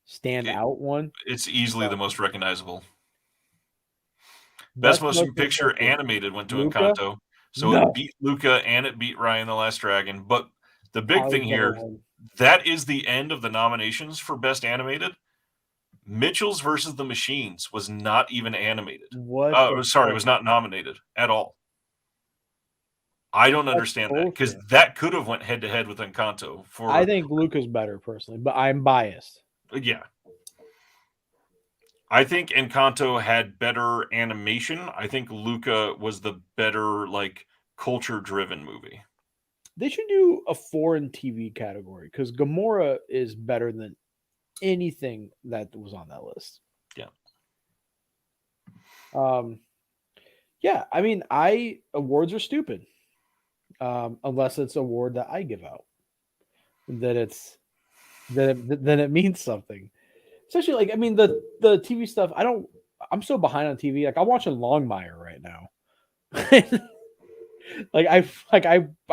A: standout one.
B: It's easily the most recognizable. Best motion picture animated went to Luca? Encanto. So it beat Luca and it beat Raya and the Last Dragon. But the big thing here, that is the end of the nominations for Best Animated. Mitchell's versus the Machines was not even animated. It was not nominated at all. I don't understand that because that could have went head to head with Encanto.
A: I think Luca's better personally, but I'm biased.
B: Yeah. I think Encanto had better animation. I think Luca was the better culture-driven movie.
A: They should do a foreign TV category because Gamora is better than anything that was on that list.
B: Yeah.
A: Yeah, I mean, awards are stupid. Unless it's an award that I give out. Then it means something. Especially like, I mean, the TV stuff, I'm so behind on TV. Like I'm watching Longmire right now. I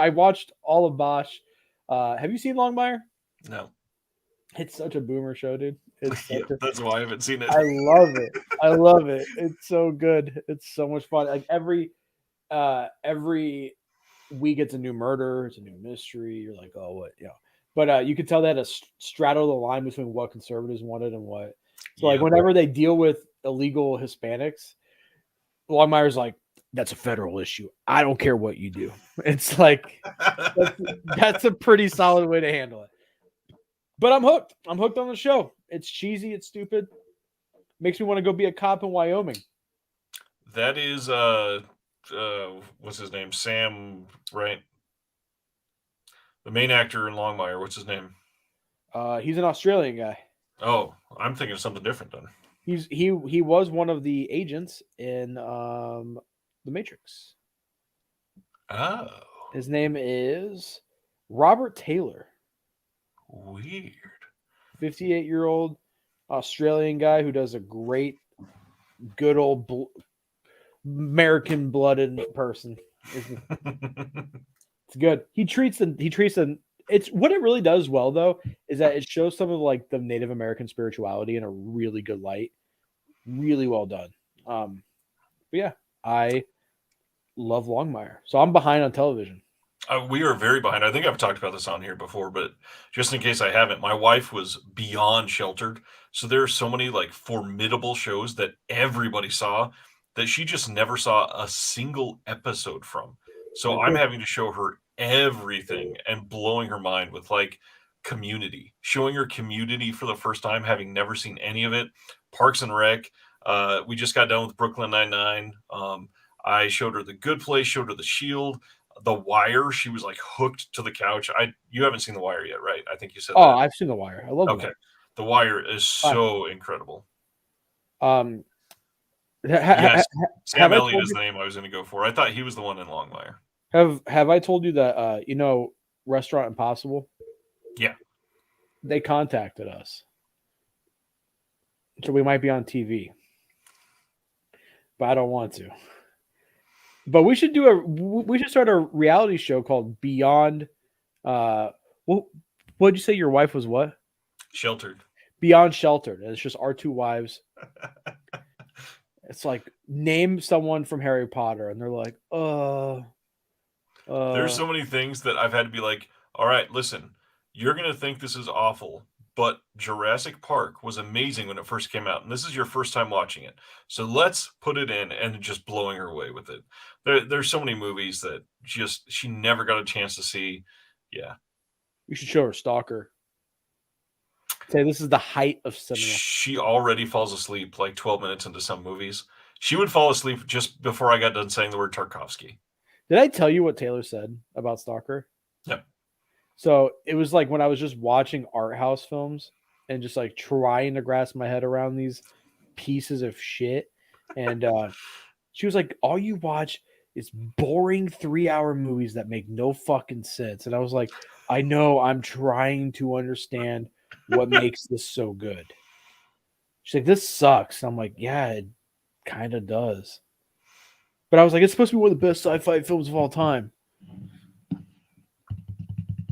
A: watched all of Bosch. Have you seen Longmire?
B: No.
A: It's such a boomer show, dude. It's
B: Yeah, that's why I haven't seen it.
A: I love it. I love it. It's so good. It's so much fun. Like every week it's a new murder, it's a new mystery. You're like, oh, what, But you could tell that straddle the line between what conservatives wanted and what. So like whenever they deal with illegal Hispanics, Longmire's like, that's a federal issue. I don't care what you do. It's like that's a pretty solid way to handle it. But I'm hooked. I'm hooked on the show. It's cheesy. It's stupid. Makes me want to go be a cop in Wyoming.
B: That is what's his name? Sam, right? The main actor in Longmire. What's his name?
A: He's an Australian guy.
B: Oh, I'm thinking of something different then.
A: He was one of the agents in The Matrix.
B: Oh.
A: His name is Robert Taylor.
B: Weird.
A: 58-year-old Australian guy who does a great, good old American blooded person. It's good. He treats them. It's what it really does well though is that it shows some of like the Native American spirituality in a really good light. Really well done. But yeah, I love Longmire, so I'm behind on television.
B: We are very behind. I think I've talked about this on here before, but just in case I haven't, my wife was beyond sheltered. So there are so many like formidable shows that everybody saw that she just never saw a single episode from. So I'm having to show her everything and blowing her mind with like Community, showing her Community for the first time, having never seen any of it. Parks and Rec. We just got done with Brooklyn Nine-Nine. I showed her The Good Place, showed her The Shield. The Wire, she was like hooked to the couch. You haven't seen The Wire yet, right? I think you said.
A: Oh, that. I've seen The Wire. I love The Wire.
B: The Wire is so incredible.
A: Yes,
B: Sam Elliott is the name I was going to go for. I thought he was the one in Longmire.
A: Have I told you that Restaurant Impossible?
B: Yeah,
A: they contacted us, so we might be on TV, but I don't want to. But we should start a reality show called Beyond. What'd you say your wife was? What?
B: Sheltered.
A: Beyond Sheltered. And it's just our two wives. It's like name someone from Harry Potter, and they're like,
B: There's so many things that I've had to be like, all right, listen, you're gonna think this is awful, but Jurassic Park was amazing when it first came out, and this is your first time watching it. So let's put it in and just blowing her away with it. There's so many movies that just she never got a chance to see. Yeah.
A: You should show her Stalker. Say this is the height of cinema.
B: She already falls asleep like 12 minutes into some movies. She would fall asleep just before I got done saying the word Tarkovsky.
A: Did I tell you what Taylor said about Stalker?
B: Yep.
A: So it was like when I was just watching art house films and just like trying to grasp my head around these pieces of shit. And she was like, all you watch is boring 3-hour movies that make no fucking sense. And I was like, I know, I'm trying to understand what makes this so good. She's like, this sucks. I'm like, yeah, it kind of does. But I was like, it's supposed to be one of the best sci-fi films of all time.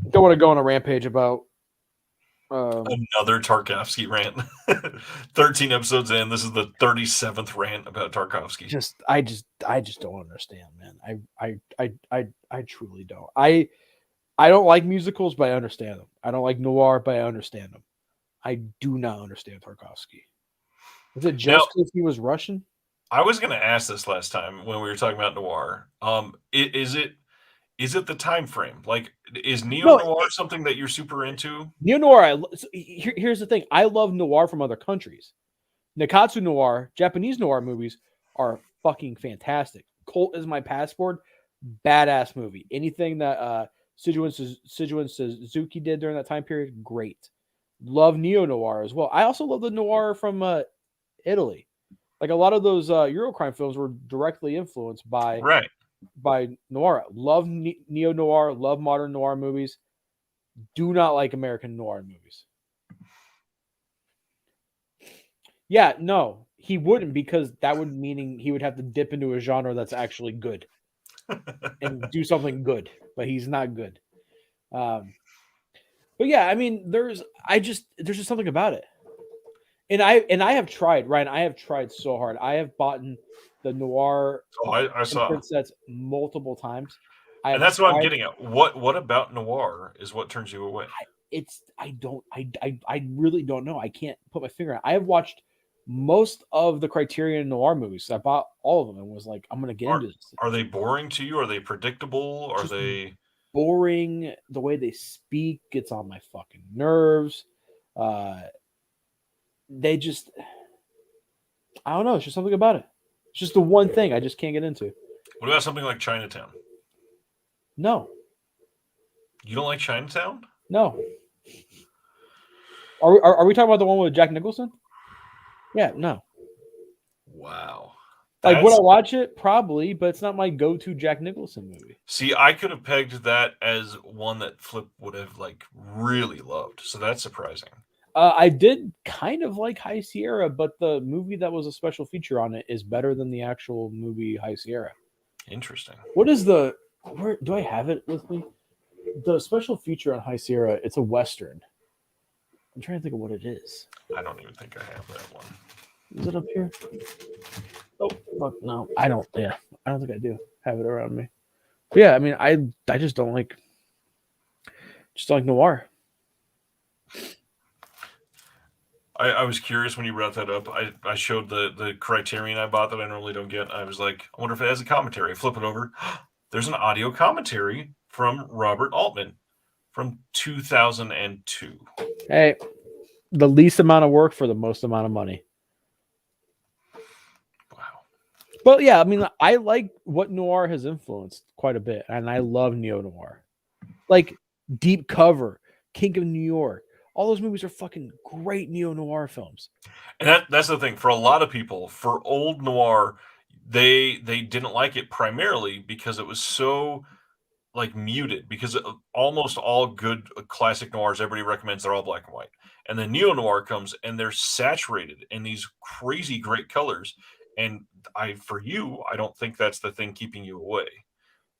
A: Don't want to go on a rampage about
B: another Tarkovsky rant. 13 episodes in, this is the 37th rant about Tarkovsky.
A: I just don't understand, man. I truly don't. I don't like musicals, but I understand them. I don't like noir, but I understand them. I do not understand Tarkovsky. Is it just because he was Russian?
B: I was going to ask this last time when we were talking about noir. Is it the time frame? Like, is neo-noir something that you're super into?
A: Neo-noir, here's the thing. I love noir from other countries. Nikatsu noir, Japanese noir movies are fucking fantastic. Cult is My Passport. badass movie. Anything that Sijuan Suzuki did during that time period, great. Love neo noir as well. I also love the noir from Italy. Like a lot of those Eurocrime films were directly influenced
B: Right.
A: by noir. Love neo noir. Love modern noir movies. Do not like American noir movies. Yeah, no, he wouldn't, because that would meaning he would have to dip into a genre that's actually good and do something good, but he's not good. But yeah, I mean, there's just something about it. And I have tried, Ryan. I have tried so hard. I have bought the noir
B: Oh, I saw.
A: imprint sets multiple times. I
B: And
A: have
B: that's what I'm
A: tried.
B: getting at. What about noir is what turns you away?
A: I really don't know. I can't put my finger on it. I have watched most of the Criterion Noir movies. I bought all of them and was like, I'm gonna get into this.
B: Are they boring to you? Are they predictable? Are
A: Just
B: they
A: boring. The way they speak gets on my fucking nerves. They just, I don't know. It's just something about it. It's just the one thing I just can't get into.
B: what about something like Chinatown?
A: No,
B: You don't like Chinatown?
A: no. Are we talking about the one with Jack Nicholson? Yeah, no.
B: Wow.
A: Like, would I watch it? Probably, but it's not my go-to Jack Nicholson movie.
B: See, I could have pegged that as one that Flip would have like really loved. So that's surprising.
A: I did kind of like High Sierra, but the movie that was a special feature on it is better than the actual movie High Sierra.
B: Interesting.
A: Where do I have it with me? The special feature on High Sierra, it's a Western. I'm trying to think of what it is.
B: I don't even think I have that one.
A: Is it up here? Oh, fuck, no. I don't think I do have it around me. But yeah, I mean, I just don't like noir.
B: I was curious when you brought that up. I showed the Criterion I bought that I normally don't get. I was like, I wonder if it has a commentary. I flip it over. There's an audio commentary from Robert Altman from 2002.
A: Hey, the least amount of work for the most amount of money.
B: Wow.
A: But yeah, I mean, I like what noir has influenced quite a bit, and I love neo-noir. Like Deep Cover, King of New York. All those movies are fucking great neo-noir films.
B: And that's the thing. For a lot of people, for old noir, they didn't like it primarily because it was so like muted, because almost all good classic noirs everybody recommends, they're all black and white. And then neo noir comes and they're saturated in these crazy great colors. And I don't think that's the thing keeping you away.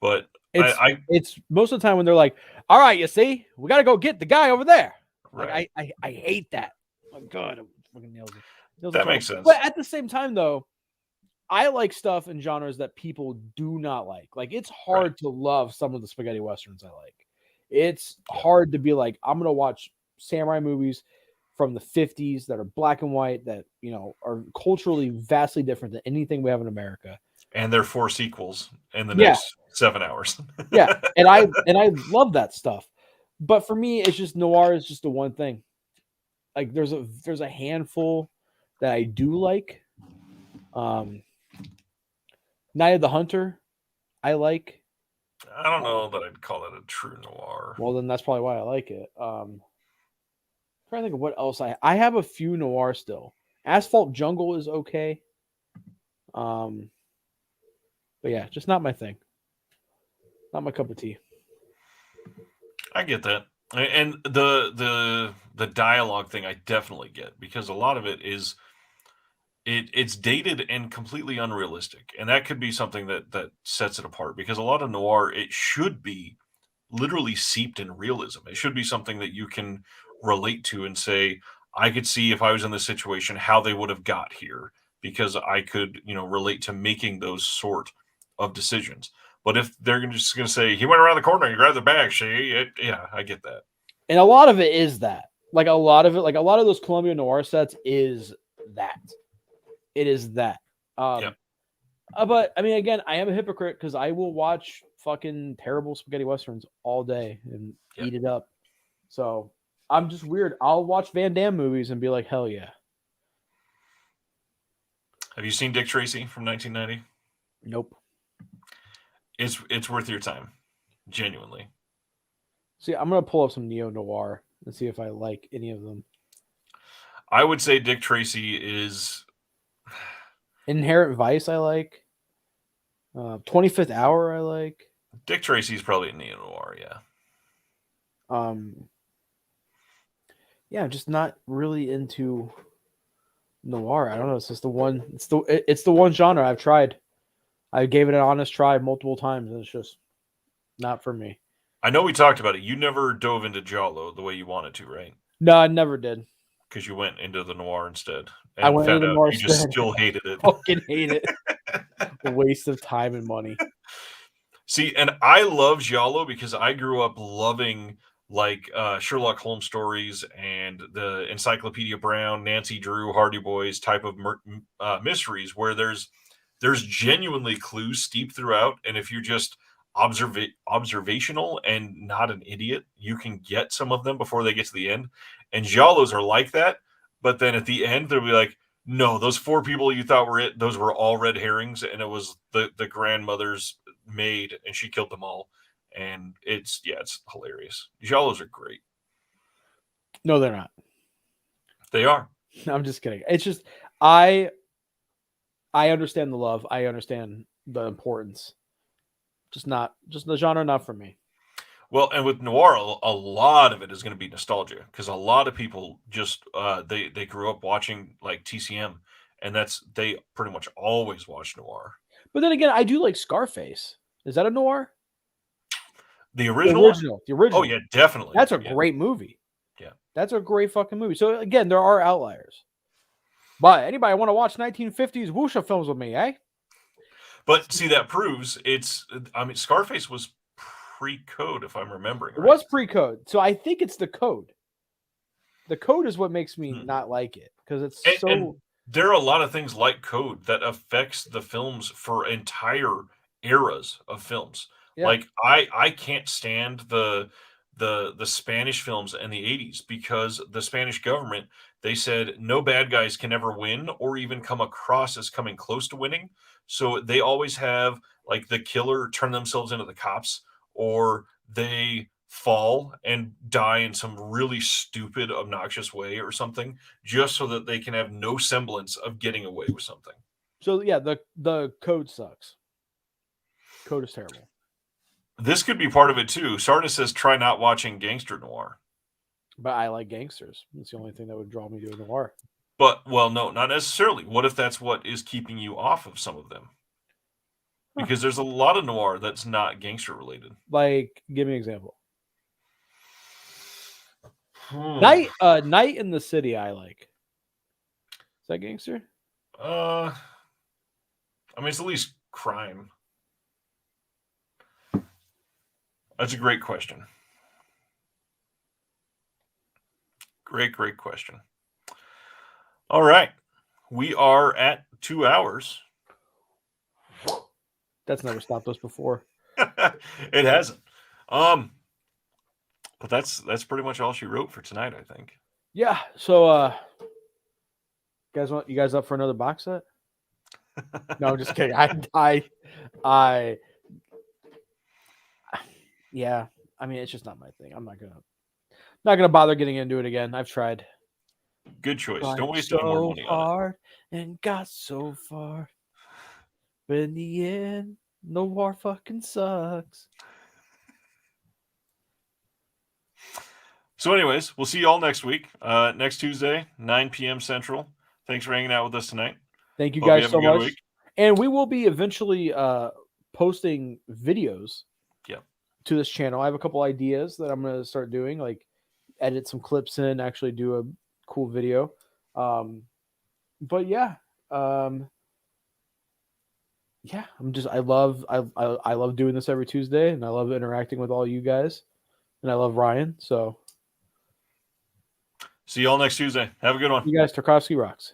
B: But
A: it's most of the time when they're like, all right, you see, we got to go get the guy over there.
B: Right.
A: Like I hate that. Oh God, fucking nails it.
B: That makes sense.
A: But at the same time, though, I like stuff in genres that people do not like. Like, it's hard to love some of the spaghetti westerns I like. It's hard to be like, I'm gonna watch samurai movies from the 50s that are black and white, that, you know, are culturally vastly different than anything we have in America.
B: And there are 4 sequels in the next 7 hours.
A: Yeah, and I love that stuff. But for me, it's just noir is just the one thing. Like, there's a handful that I do like. Night of the Hunter, I like.
B: I don't know that I'd call that a true noir.
A: Well, then that's probably why I like it. I'm trying to think of what else I have a few noir still. Asphalt Jungle is okay. But yeah, just not my thing. Not my cup of tea.
B: I get that. And the dialogue thing I definitely get, because a lot of it is it's dated and completely unrealistic. And that could be something that sets it apart, because a lot of noir, it should be literally seeped in realism. It should be something that you can relate to and say, I could see if I was in this situation how they would have got here, because I could, relate to making those sort of decisions. But if they're just going to say he went around the corner and grabbed the bag, I get that.
A: And a lot of it is that. Like a lot of those Columbia Noir sets is that. It is that. But I mean, again, I am a hypocrite because I will watch fucking terrible spaghetti westerns all day and eat it up. So I'm just weird. I'll watch Van Damme movies and be like, hell yeah.
B: Have you seen Dick Tracy from 1990?
A: Nope.
B: It's worth your time, genuinely.
A: See, I'm gonna pull up some neo noir and see if I like any of them.
B: I would say Dick Tracy is.
A: Inherent Vice, I like. 25th Hour, I like.
B: Dick Tracy is probably a neo noir, yeah.
A: Yeah, I'm just not really into noir. I don't know. It's just the one. It's the one genre I've tried. I gave it an honest try multiple times, and it's just not for me.
B: I know we talked about it. You never dove into Giallo the way you wanted to, right?
A: No, I never did.
B: Because you went into the noir instead,
A: I
B: and
A: went
B: found
A: into the
B: out
A: noir
B: you just
A: instead.
B: still hated it.
A: Fucking hate it. A waste of time and money.
B: See, and I love Giallo because I grew up loving like Sherlock Holmes stories and the Encyclopedia Brown, Nancy Drew, Hardy Boys type of mysteries where there's genuinely clues steeped throughout, and if you're just observational and not an idiot, you can get some of them before they get to the end. And Giallos are like that, but then at the end they'll be like, no, those 4 people you thought were it, those were all red herrings, and it was the grandmother's maid, and she killed them all. And it's hilarious. Giallos are great.
A: No, they're not.
B: They are.
A: I'm just kidding. It's just I understand the love. I understand the importance. Just the genre, not for me.
B: Well, and with noir, a lot of it is going to be nostalgia because a lot of people just they grew up watching like TCM, and they pretty much always watch noir.
A: But then again, I do like Scarface. Is that a noir?
B: The original?
A: The original.
B: Oh yeah, definitely.
A: That's a great movie.
B: Yeah,
A: that's a great fucking movie. So again, there are outliers. But anybody want to watch 1950s wuxia films with me, eh?
B: But see, that proves Scarface was pre-code, if I'm remembering right.
A: It was pre-code. So I think it's the code. The code is what makes me not like it because it's
B: and there are a lot of things like code that affects the films for entire eras of films. Yeah. Like I can't stand the Spanish films in the 80s because the Spanish government, they said no bad guys can ever win or even come across as coming close to winning. So they always have like the killer turn themselves into the cops, or they fall and die in some really stupid, obnoxious way or something, just so that they can have no semblance of getting away with something.
A: So yeah, the code sucks. Code is terrible.
B: This could be part of it too. Sarda says try not watching gangster noir.
A: But I like gangsters. It's the only thing that would draw me to a noir.
B: But, well, no, not necessarily. What if that's what is keeping you off of some of them? Because there's a lot of noir that's not gangster related.
A: Like, give me an example. Night in the City, I like. Is that gangster?
B: I mean, it's at least crime. That's a great question. Great question. All right. We are at 2 hours.
A: That's never stopped us before.
B: It hasn't. But that's pretty much all she wrote for tonight, I think.
A: Yeah. So you guys up for another box set? No, I'm just kidding. Yeah. I mean, it's just not my thing. I'm not gonna bother getting into it again. I've tried.
B: Good choice. Don't waste any more money on it.
A: And got so far, but in the end, noir fucking sucks.
B: So, anyways, we'll see you all next week. Next Tuesday, 9 p.m. Central. Thanks for hanging out with us tonight.
A: Thank you guys so much. And we will be eventually posting videos to this channel. I have a couple ideas that I'm going to start doing, like edit some clips in, actually do a cool video. But yeah. I love doing this every Tuesday, and I love interacting with all you guys, and I love Ryan. So
B: see you all next Tuesday. Have a good one.
A: You guys, Tarkovsky rocks.